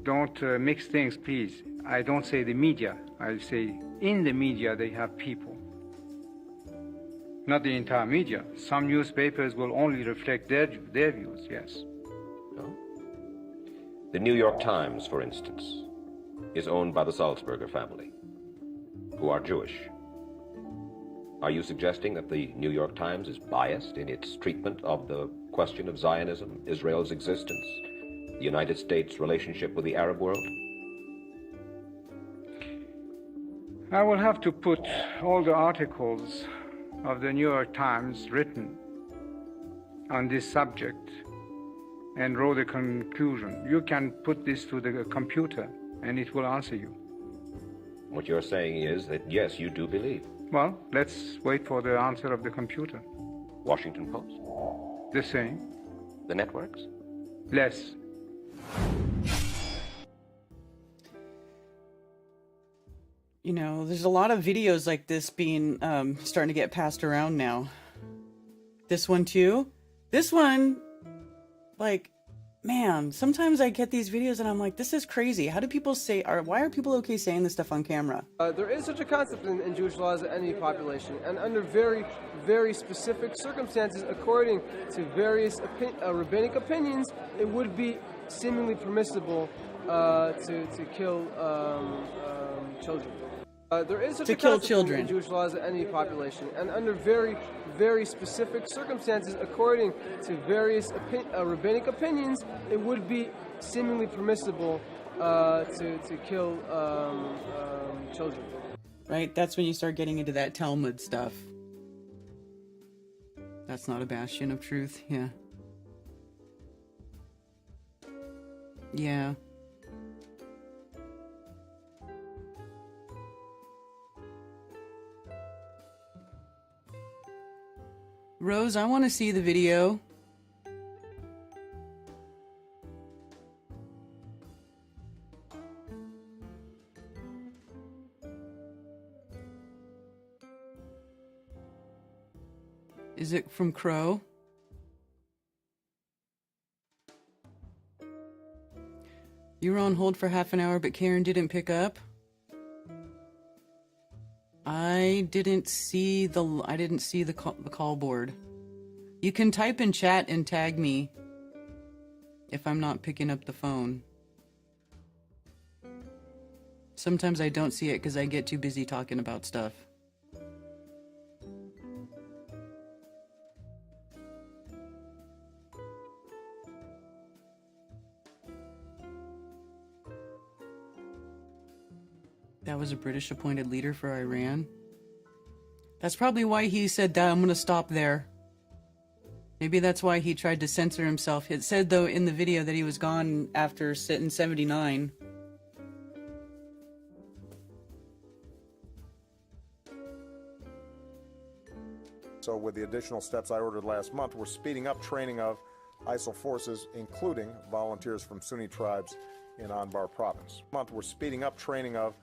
[SPEAKER 16] Don't mix things, please. I don't say the media. I say in the media they have people. Not the entire media. Some newspapers will only reflect their views, yes.
[SPEAKER 4] No? The New York Times, for instance, is owned by the Salzburger family, who are Jewish. Are you suggesting that the New York Times is biased in its treatment of the question of Zionism, Israel's existence, the United States' relationship with the Arab world?
[SPEAKER 16] I will have to put all the articles of the New York Times written on this subject and draw the conclusion. You can put this to the computer and it will answer you.
[SPEAKER 4] What you're saying is that, yes, you do believe.
[SPEAKER 16] Well, let's wait for the answer of the computer.
[SPEAKER 4] Washington Post?
[SPEAKER 16] The same.
[SPEAKER 4] The networks?
[SPEAKER 16] Less.
[SPEAKER 2] You know, there's a lot of videos like this being starting to get passed around now. This one too. This one, like, man, sometimes I get these videos and I'm like, this is crazy. How do people say, why are people okay saying this stuff on camera?
[SPEAKER 11] There is such a concept in Jewish law as any population, and under very, very specific circumstances, according to various rabbinic opinions, it would be seemingly permissible to kill children. There is such
[SPEAKER 2] To
[SPEAKER 11] a
[SPEAKER 2] kill
[SPEAKER 11] concept
[SPEAKER 2] children.
[SPEAKER 11] in Jewish law as any population, and under very, very specific circumstances, according to various rabbinic opinions, it would be seemingly permissible to kill children.
[SPEAKER 2] Right? That's when you start getting into that Talmud stuff. That's not a bastion of truth. Yeah. Yeah. Rose, I want to see the video. Is it from Crow? You were on hold for half an hour, but Karen didn't pick up. I didn't see the call board. You can type in chat and tag me if I'm not picking up the phone. Sometimes I don't see it because I get too busy talking about stuff. That was a British appointed leader for Iran. That's probably why he said that. I'm gonna stop there. Maybe that's why he tried to censor himself. It said, though, in the video that he was gone after sitting 79.
[SPEAKER 22] So with the additional steps I ordered last month, we're speeding up training of ISIL forces, including volunteers from Sunni tribes in Anbar province. We're speeding up training of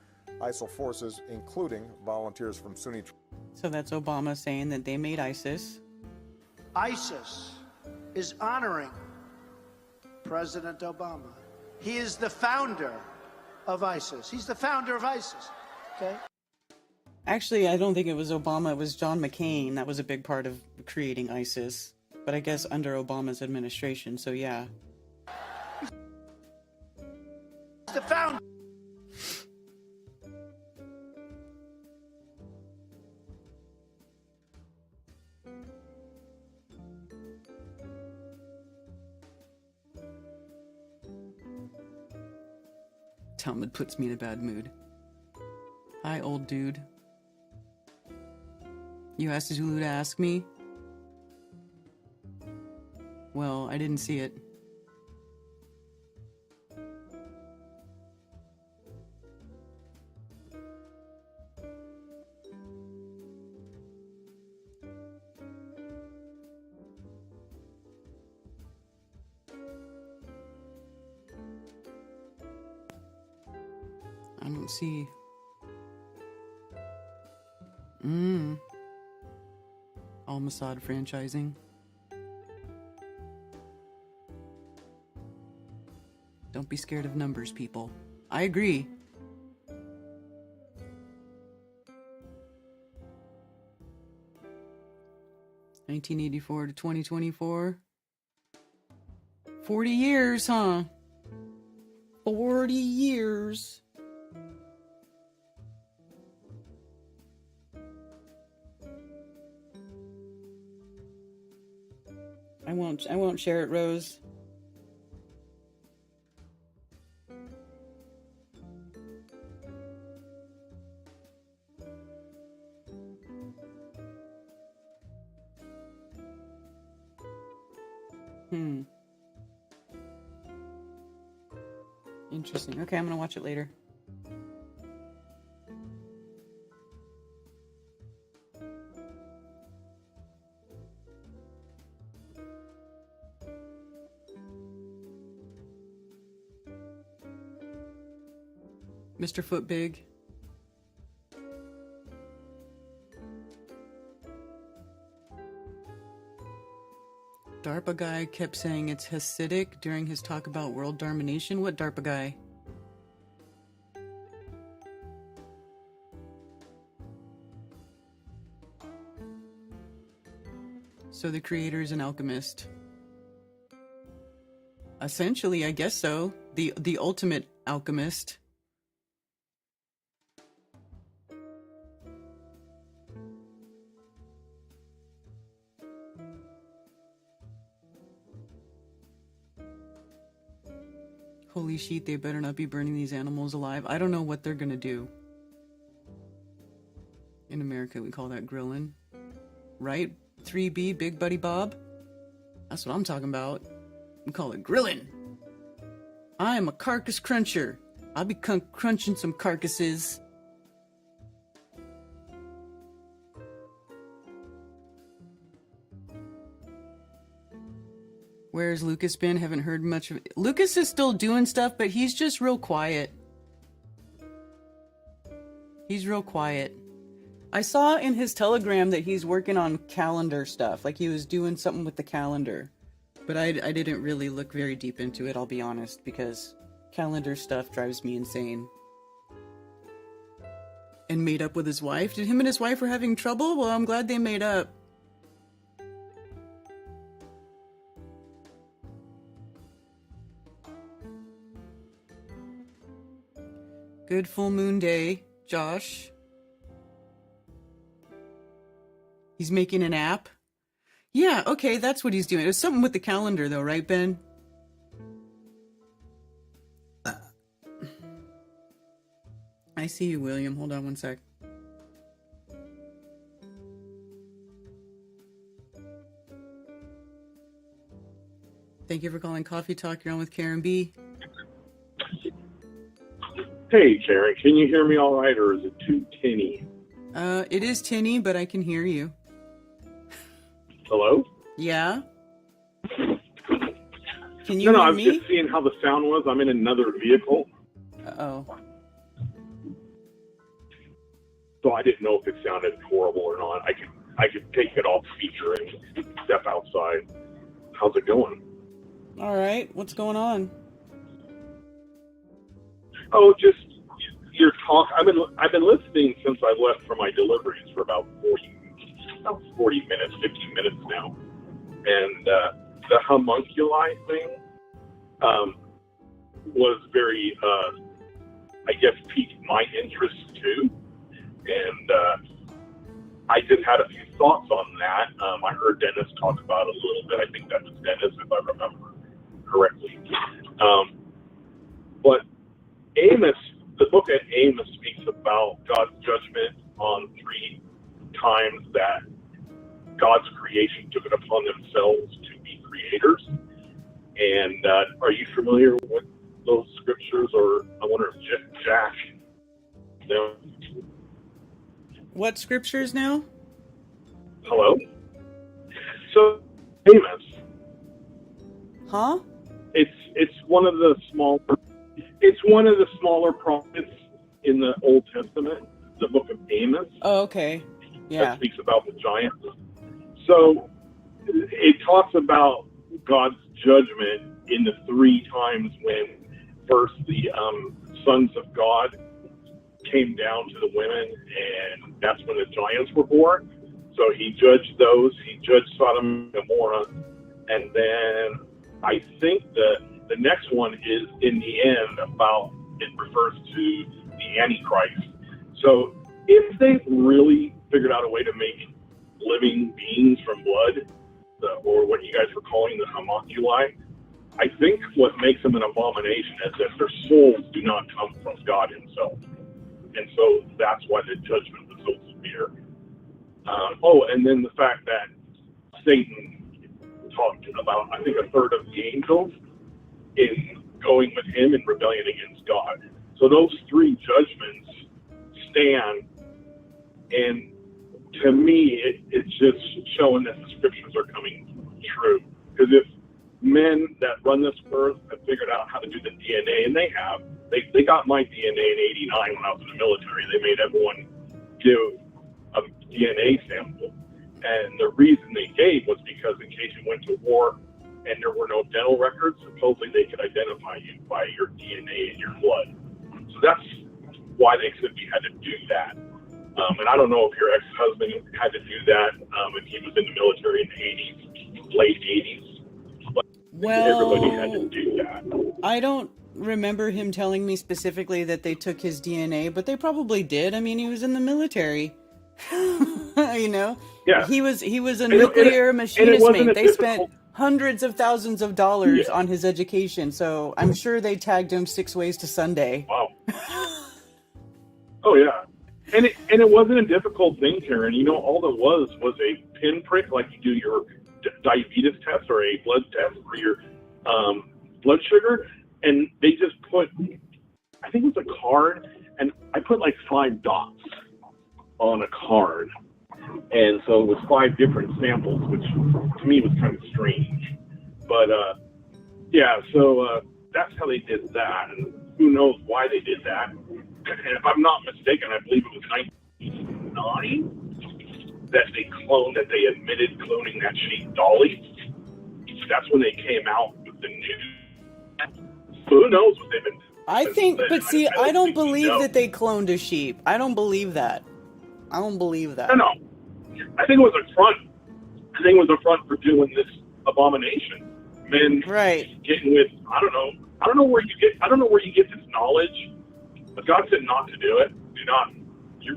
[SPEAKER 22] ISIL forces, including volunteers from Sunni tribes.
[SPEAKER 2] So that's Obama saying that they made ISIS.
[SPEAKER 8] ISIS is honoring President Obama. He is the founder of ISIS. He's the founder of ISIS, okay?
[SPEAKER 2] Actually, I don't think it was Obama. It was John McCain. That was a big part of creating ISIS. But I guess under Obama's administration, so yeah.
[SPEAKER 8] The founder.
[SPEAKER 2] Talmud puts me in a bad mood. Hi, old dude. You asked Zulu to ask me? Well, I didn't see it. I don't see. Al-Mossad franchising. Don't be scared of numbers, people. I agree. (1984 to 2024). 40 years, huh? 40 years. I won't share it, Rose. Interesting. Okay, I'm gonna watch it later. Mr. Footbig. DARPA guy kept saying it's Hasidic during his talk about world domination. What DARPA guy? So the creator is an alchemist. Essentially, I guess so. The ultimate alchemist. Holy shit, they better not be burning these animals alive. I don't know what they're gonna do. In America, we call that grilling. Right? 3B, Big Buddy Bob? That's what I'm talking about. We call it grilling. I am a carcass cruncher. I'll be crunching some carcasses. Where's Lucas been? Haven't heard much of it. Lucas is still doing stuff, but he's just real quiet. He's real quiet. I saw in his Telegram that he's working on calendar stuff. Like he was doing something with the calendar. But I didn't really look very deep into it, I'll be honest, because calendar stuff drives me insane. And made up with his wife? Did him and his wife were having trouble? Well, I'm glad they made up. Good full moon day, Josh. He's making an app? Yeah, okay, that's what he's doing. It was something with the calendar though, right, Ben? I see you, William. Hold on one sec. Thank you for calling Coffee Talk. You're on with Karen B.
[SPEAKER 9] Hey, Karen, can you hear me all right, or is it too tinny?
[SPEAKER 2] It is tinny, but I can hear you.
[SPEAKER 9] Hello?
[SPEAKER 2] Yeah? Can you
[SPEAKER 9] No,
[SPEAKER 2] hear
[SPEAKER 9] I was
[SPEAKER 2] me?
[SPEAKER 9] just seeing how the sound was. I'm in another vehicle,
[SPEAKER 2] Uh-oh.
[SPEAKER 9] so I didn't know if it sounded horrible or not. I could take it off feature and step outside. How's it going?
[SPEAKER 2] All right. What's going on?
[SPEAKER 9] Oh, just your talk. I've been listening since I left for my deliveries for about 40 minutes, 15 minutes now. And the homunculi thing was very, I guess, piqued my interest too. And I just had a few thoughts on that. I heard Dennis talk about it a little bit. I think that was Dennis, if I remember correctly. But Amos, the book of Amos speaks about God's judgment on 3 times that God's creation took it upon themselves to be creators. And are you familiar with those scriptures? Or I wonder if Jack... No.
[SPEAKER 2] What scriptures now?
[SPEAKER 9] Hello? So, Amos.
[SPEAKER 2] Huh?
[SPEAKER 9] It's one of the smaller prophets in the Old Testament, the book of Amos.
[SPEAKER 2] Oh, okay. Yeah.
[SPEAKER 9] That speaks about the giants. So it talks about God's judgment in the 3 times when first the sons of God came down to the women, and that's when the giants were born. So he judged those. He judged Sodom and Gomorrah, and then I think the next one is in the end about, it refers to the Antichrist. So if they really figured out a way to make living beings from blood, or what you guys were calling the homunculi, I think what makes them an abomination is that their souls do not come from God himself. And so that's why the judgment was so severe. And then the fact that Satan talked about, I think, a third of the angels in going with him in rebellion against God. So those 3 judgments stand, and to me, it's just showing that the scriptures are coming true. Because if men that run this earth have figured out how to do the DNA, and they have, they got my DNA in '89 when I was in the military. They made everyone give a DNA sample. And the reason they gave was because in case you went to war and there were no dental records, supposedly they could identify you by your DNA and your blood. So that's why they said we had to do that. And I don't know if your ex-husband had to do that if he was in the military in the 80s, late 80s. But everybody had to do that.
[SPEAKER 2] I don't remember him telling me specifically that they took his DNA, but they probably did. I mean, he was in the military. You know?
[SPEAKER 9] Yeah.
[SPEAKER 2] He was a nuclear machinist mate. They spent hundreds of thousands of dollars on his education, so I'm sure they tagged him 6 ways to Sunday.
[SPEAKER 9] Wow. Oh, yeah. And it wasn't a difficult thing, Karen. You know, all it was a pinprick, like you do your diabetes test or a blood test for your blood sugar. And they just put, I think it was a card, and I put like 5 dots on a card. And so it was 5 different samples, which to me was kind of strange. But, so that's how they did that. And who knows why they did that. And if I'm not mistaken, I believe it was 1999 that they admitted cloning that sheep Dolly. That's when they came out with the news. So who knows what they've been doing.
[SPEAKER 2] I don't believe that they cloned a sheep. I don't believe that.
[SPEAKER 9] No. I think it was a front. I think it was a front for doing this abomination. Men getting with, I don't know where you get this knowledge. But God said not to do it.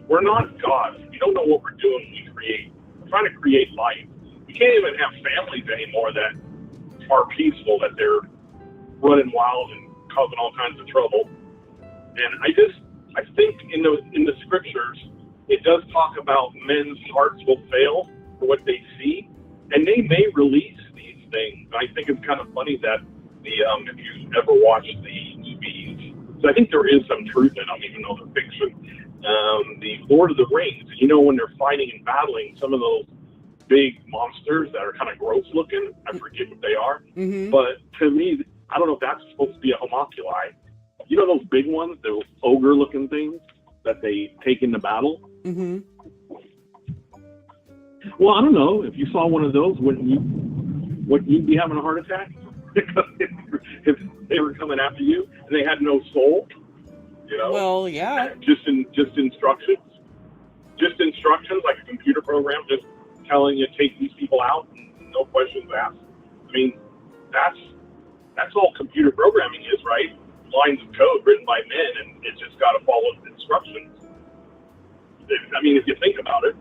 [SPEAKER 9] We're not God. We don't know what we're doing when we're trying to create life. We can't even have families anymore that are peaceful, that they're running wild and causing all kinds of trouble. And I think in the scriptures, it does talk about men's hearts will fail for what they see, and they may release these things. I think it's kind of funny that if you ever watched the movies, so I think there is some truth in them, even though they're fiction. The Lord of the Rings, when they're fighting and battling some of those big monsters that are kind of gross looking, I forget what they are. Mm-hmm. But to me, I don't know if that's supposed to be a homunculi. You know those big ones, those ogre looking things that they take into battle?
[SPEAKER 2] Mm-hmm.
[SPEAKER 9] Well, I don't know. If you saw one of those, wouldn't you be having a heart attack? if they were coming after you and they had no soul, you know?
[SPEAKER 2] Well, yeah.
[SPEAKER 9] Just instructions. Just instructions, like a computer program, just telling you take these people out, and no questions asked. I mean, that's all computer programming is, right? Lines of code written by men, and it's just got to follow instructions. I mean, if you think about it.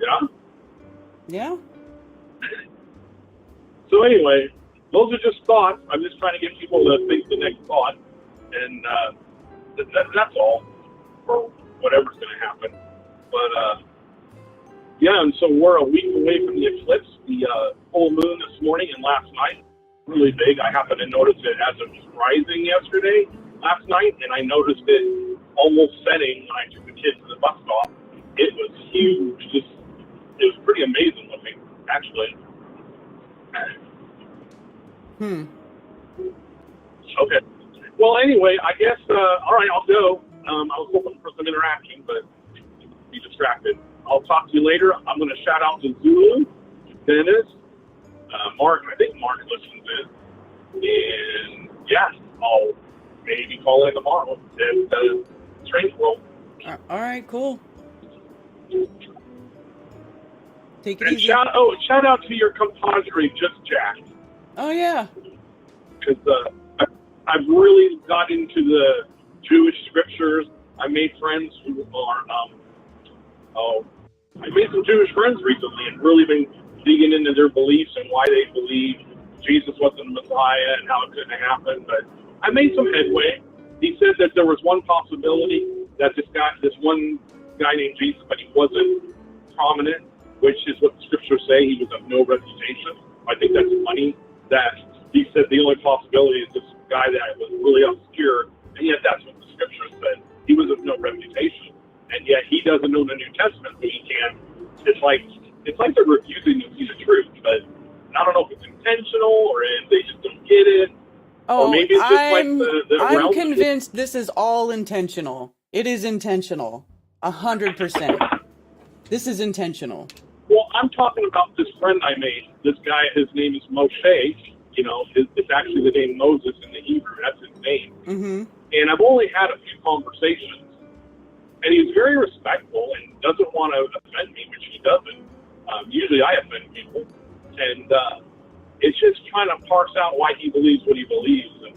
[SPEAKER 9] Yeah?
[SPEAKER 2] Yeah.
[SPEAKER 9] So anyway, those are just thoughts. I'm just trying to get people to think the next thought, and that's all for whatever's going to happen. But yeah, and so we're a week away from the eclipse. The full moon this morning and last night, really big. I happened to notice it as it was rising yesterday, last night, and I noticed it almost setting when I took the kids to the bus stop. It was huge. It was pretty amazing looking, actually. Okay. Well, anyway, I guess, all right, I'll go. I was hoping for some interaction, but be distracted. I'll talk to you later. I'm going to shout out to Zulu, Dennis, Mark. I think Mark listens in. And, yeah, I'll maybe call in tomorrow at Strange World.
[SPEAKER 2] All right, cool. Take it
[SPEAKER 9] and
[SPEAKER 2] easy.
[SPEAKER 9] Shout out to your compadre, Just Jack.
[SPEAKER 2] Oh, yeah.
[SPEAKER 9] Because I've really got into the Jewish scriptures. I made friends who are, I made some Jewish friends recently and really been digging into their beliefs and why they believe Jesus wasn't the Messiah and how it couldn't happen. But I made some headway. He said that there was one possibility that this one guy named Jesus, but he wasn't prominent, which is what the scriptures say. He was of no reputation. I think that's funny that he said the only possibility is this guy that was really obscure, and yet that's what the scriptures said. He was of no reputation, and yet he doesn't know the New Testament, so he can't. It's like they're refusing to see the truth, but I don't know if it's intentional or if they just don't get it.
[SPEAKER 2] Oh,
[SPEAKER 9] or maybe it's just
[SPEAKER 2] I'm convinced this is all intentional. It is intentional. 100%. This is intentional.
[SPEAKER 9] Well, I'm talking about this friend I made. This guy, his name is Moshe. You know, it's actually the name Moses in the Hebrew. That's his name.
[SPEAKER 2] Mm-hmm.
[SPEAKER 9] And I've only had a few conversations. And he's very respectful and doesn't want to offend me, which he doesn't. Usually I offend people. And it's just trying to parse out why he believes what he believes. And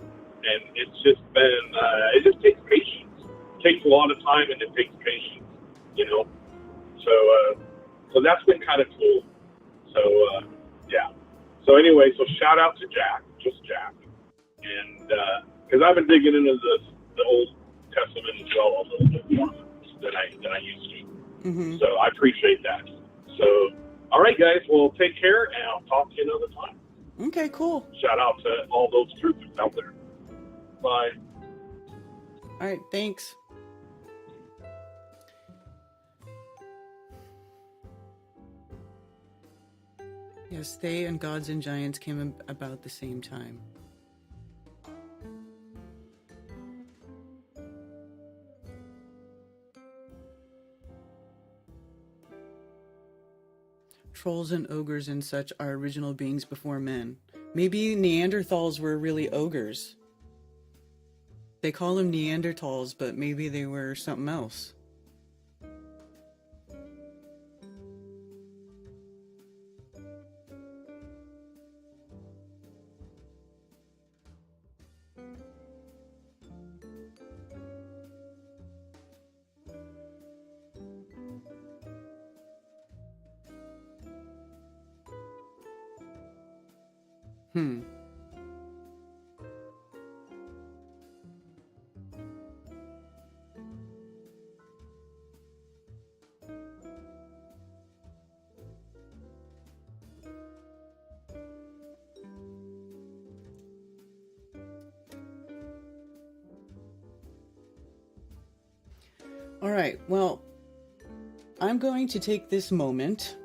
[SPEAKER 9] it's just been, it just takes patience. It takes a lot of time and it takes patience, you know. So that's been kind of cool. So, yeah. So anyway, so shout out to Jack, just Jack. And, because I've been digging into the Old Testament as well a little bit more than I used to.
[SPEAKER 2] Mm-hmm.
[SPEAKER 9] So I appreciate that. So, all right, guys, well, take care, and I'll talk to you another time.
[SPEAKER 2] Okay, cool.
[SPEAKER 9] Shout out to all those truthers out there. Bye.
[SPEAKER 2] All right, thanks. Yes, they and Gods and Giants came about the same time. Trolls and ogres and such are original beings before men. Maybe Neanderthals were really ogres. They call them Neanderthals, but maybe they were something else. All right, well, I'm going to take this moment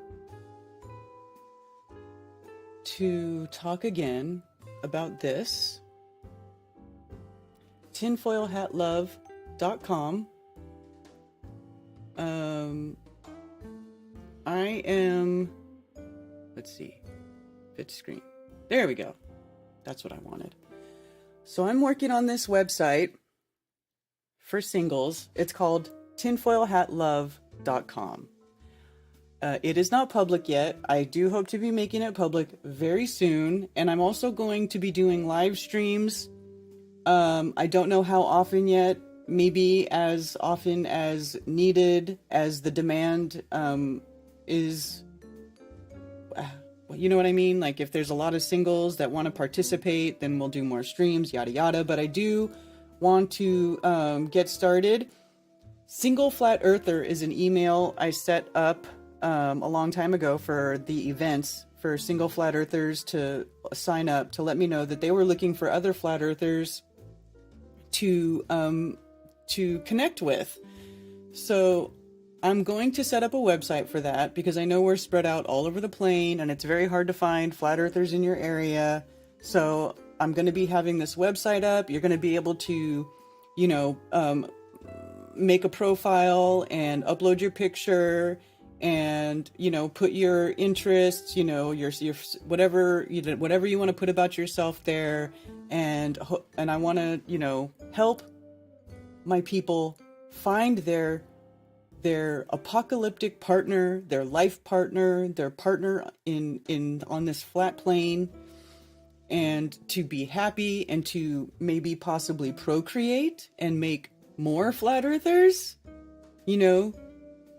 [SPEAKER 2] to talk again about this. tinfoilhatlove.com I am, let's see, fit screen. There we go. That's what I wanted. So I'm working on this website for singles. It's called tinfoilhatlove.com. It is not public yet. I do hope to be making it public very soon. And I'm also going to be doing live streams. I don't know how often yet. Maybe as often as needed, as the demand is, you know what I mean? Like if there's a lot of singles that want to participate, then we'll do more streams, yada yada. But I do want to get started. Single Flat Earther is an email I set up a long time ago for the events for single flat earthers to sign up to let me know that they were looking for other flat earthers to connect with. So I'm going to set up a website for that because I know we're spread out all over the plane and it's very hard to find flat earthers in your area. So I'm going to be having this website up. You're going to be able to, you know, make a profile and upload your picture and, you know, put your interests, you know, your whatever you want to put about yourself there. And I want to, you know, help my people find their apocalyptic partner, their life partner, their partner on this flat plane, and to be happy and to maybe possibly procreate and make more flat earthers, you know,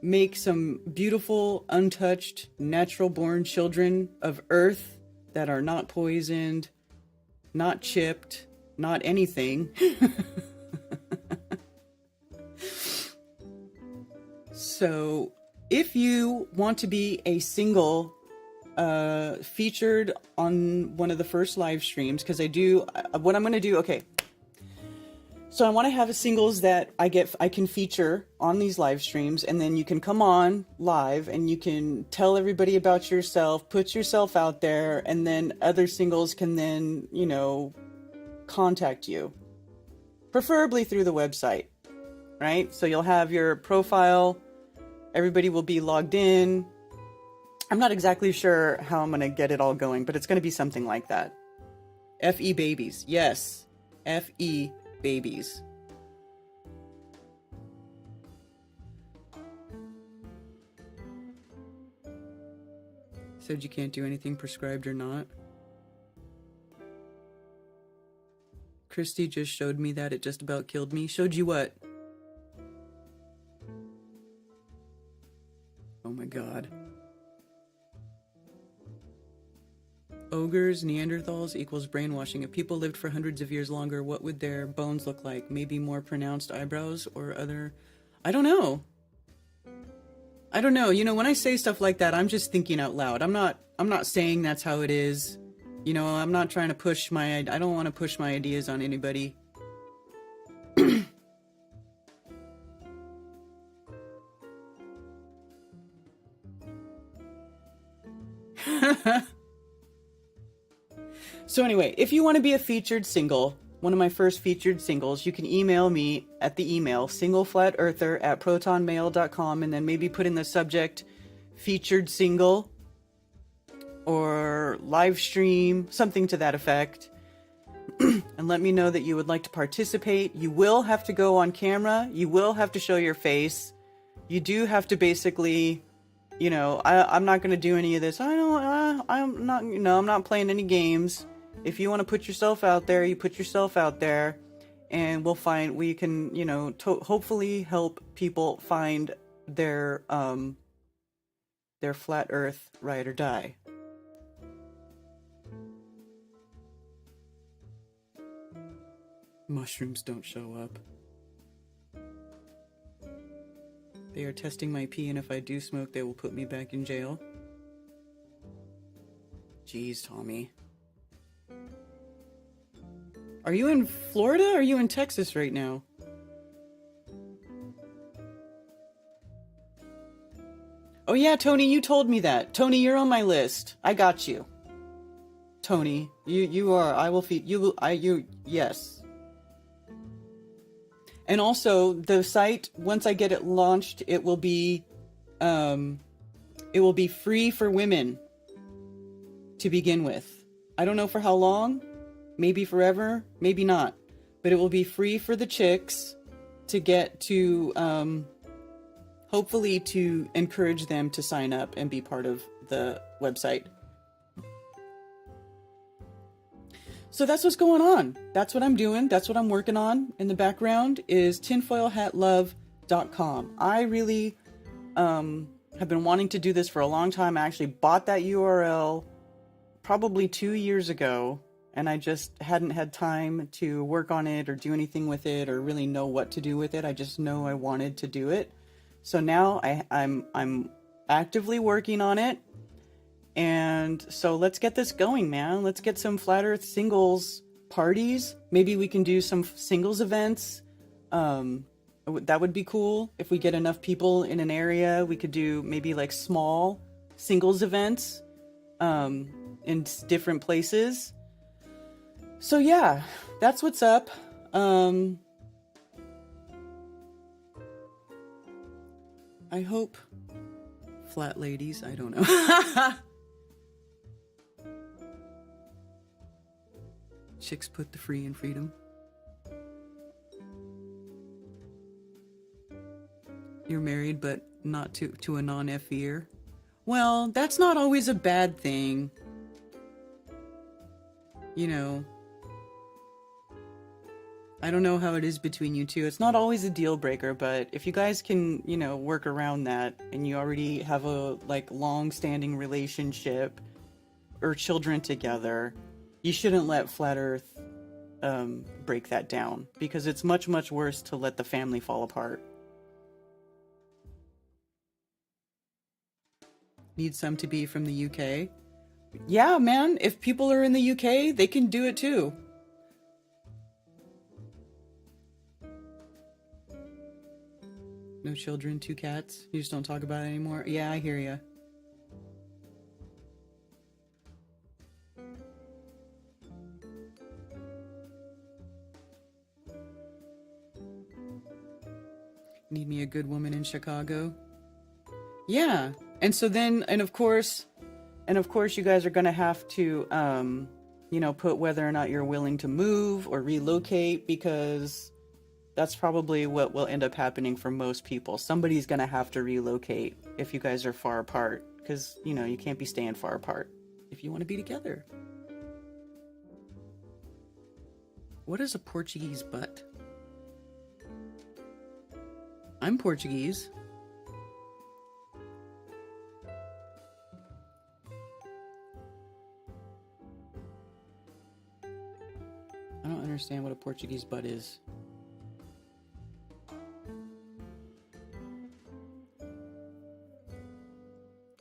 [SPEAKER 2] make some beautiful, untouched, natural born children of Earth that are not poisoned, not chipped, not anything. So if you want to be a single featured on one of the first live streams, because I do, what I'm going to do, okay. So I want to have singles that I can feature on these live streams, and then you can come on live and you can tell everybody about yourself, put yourself out there, and then other singles can then, you know, contact you, preferably through the website, right? So you'll have your profile. Everybody will be logged in. I'm not exactly sure how I'm going to get it all going, but it's going to be something like that. FE babies. Yes. FE babies. Said you can't do anything prescribed or not. Christy just showed me that. It just about killed me. Showed you what? Oh my god. Ogres, Neanderthals equals brainwashing. If people lived for hundreds of years longer, what would their bones look like? Maybe more pronounced eyebrows or other... I don't know. I don't know. You know, when I say stuff like that, I'm just thinking out loud. I'm not saying that's how it is. You know, I'm not trying to push I don't want to push my ideas on anybody. So anyway, if you want to be a featured single, one of my first featured singles, you can email me at the email singleflatearther@protonmail.com, and then maybe put in the subject featured single or live stream, something to that effect, and let me know that you would like to participate. You will have to go on camera. You will have to show your face. You do have to basically, you know, I'm not going to do any of this. I'm not, you know, I'm not playing any games. If you want to put yourself out there, you put yourself out there, and we can, you know, hopefully help people find their flat earth ride or die. Mushrooms don't show up. They are testing my pee, and if I do smoke, they will put me back in jail. Jeez, Tommy. Are you in Florida or are you in Texas right now? Oh yeah, Tony, you told me that. Tony, you're on my list. I got you. Tony, you are. I will feed you. Yes. And also the site, once I get it launched, it will be free for women to begin with. I don't know for how long, maybe forever, maybe not, but it will be free for the chicks to get to, hopefully to encourage them to sign up and be part of the website. So that's what's going on. That's what I'm doing. That's what I'm working on in the background is tinfoilhatlove.com. I really have been wanting to do this for a long time. I actually bought that URL probably 2 years ago, and I just hadn't had time to work on it or do anything with it or really know what to do with it. I just know I wanted to do it. So now I'm actively working on it. And so let's get this going, man. Let's get some Flat Earth singles parties. Maybe we can do some singles events. That would be cool. If we get enough people in an area, we could do maybe like small singles events in different places. So yeah, that's what's up. I hope flat ladies, I don't know. Chicks put the free in freedom. You're married, but not to a non-FEer. Well, that's not always a bad thing. You know, I don't know how it is between you two. It's not always a deal breaker, but if you guys can, you know, work around that and you already have a like long-standing relationship or children together, you shouldn't let Flat Earth break that down, because it's much, much worse to let the family fall apart. Need some to be from the UK? Yeah, man, if people are in the UK, they can do it too. No children, 2 cats. You just don't talk about it anymore? Yeah, I hear ya. Need me a good woman in Chicago? Yeah. And so then, and of course you guys are going to have to, you know, put whether or not you're willing to move or relocate, because that's probably what will end up happening for most people. Somebody's going to have to relocate if you guys are far apart, because, you know, you can't be staying far apart if you want to be together. What is a Portuguese butt? I'm Portuguese. I don't understand what a Portuguese butt is.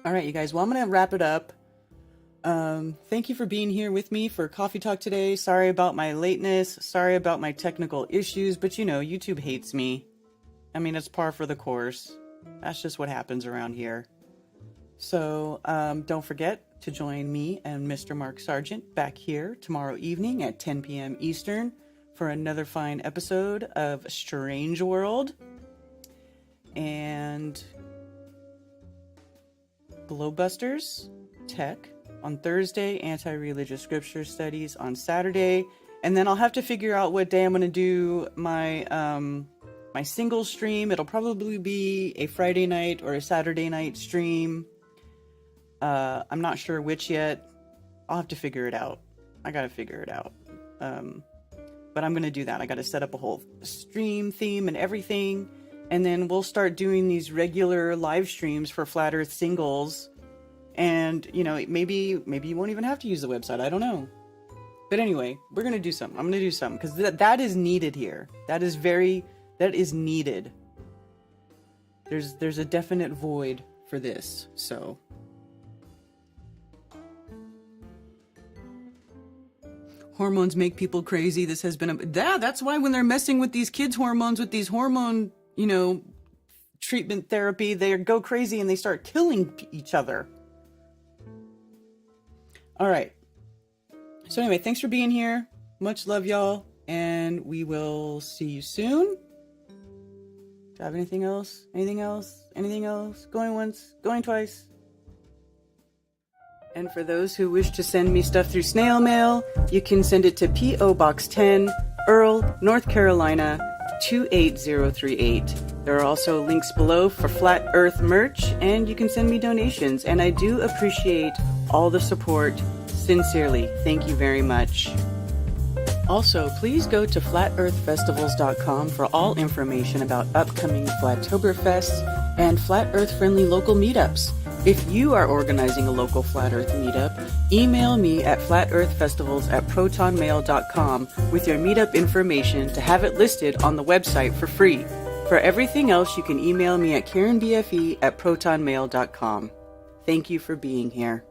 [SPEAKER 2] All right, you guys. Well, I'm going to wrap it up. Thank you for being here with me for Coffee Talk today. Sorry about my lateness. Sorry about my technical issues, but you know, YouTube hates me. I mean, it's par for the course. That's just what happens around here. So don't forget to join me and Mr. Mark Sargent back here tomorrow evening at 10 p.m. Eastern for another fine episode of Strange World. And Glowbusters Tech on Thursday, Anti-Religious Scripture Studies on Saturday. And then I'll have to figure out what day I'm going to do my my single stream. It'll probably be a Friday night or a Saturday night stream. I'm not sure which yet. I'll have to figure it out. I gotta figure it out. But I'm gonna do that. I gotta set up a whole stream theme and everything. And then we'll start doing these regular live streams for Flat Earth singles. And, you know, maybe you won't even have to use the website. I don't know. But anyway, we're gonna do something. I'm gonna do something, because that is needed here. That is needed. There's a definite void for this, so. Hormones make people crazy. This has been that's why when they're messing with these kids' hormones, with these hormone, you know, treatment therapy, they go crazy and they start killing each other. All right. So anyway, thanks for being here. Much love, y'all. And we will see you soon. Do I have anything else? Anything else? Anything else? Going once, going twice. And for those who wish to send me stuff through snail mail, you can send it to P.O. Box 10, Earl, North Carolina, 28038. There are also links below for Flat Earth merch, and you can send me donations, and I do appreciate all the support. Sincerely, thank you very much. Also, please go to flatearthfestivals.com for all information about upcoming Flattoberfests and Flat Earth-friendly local meetups. If you are organizing a local Flat Earth meetup, email me at flatearthfestivals@protonmail.com with your meetup information to have it listed on the website for free. For everything else, you can email me at karenbfe@protonmail.com. Thank you for being here.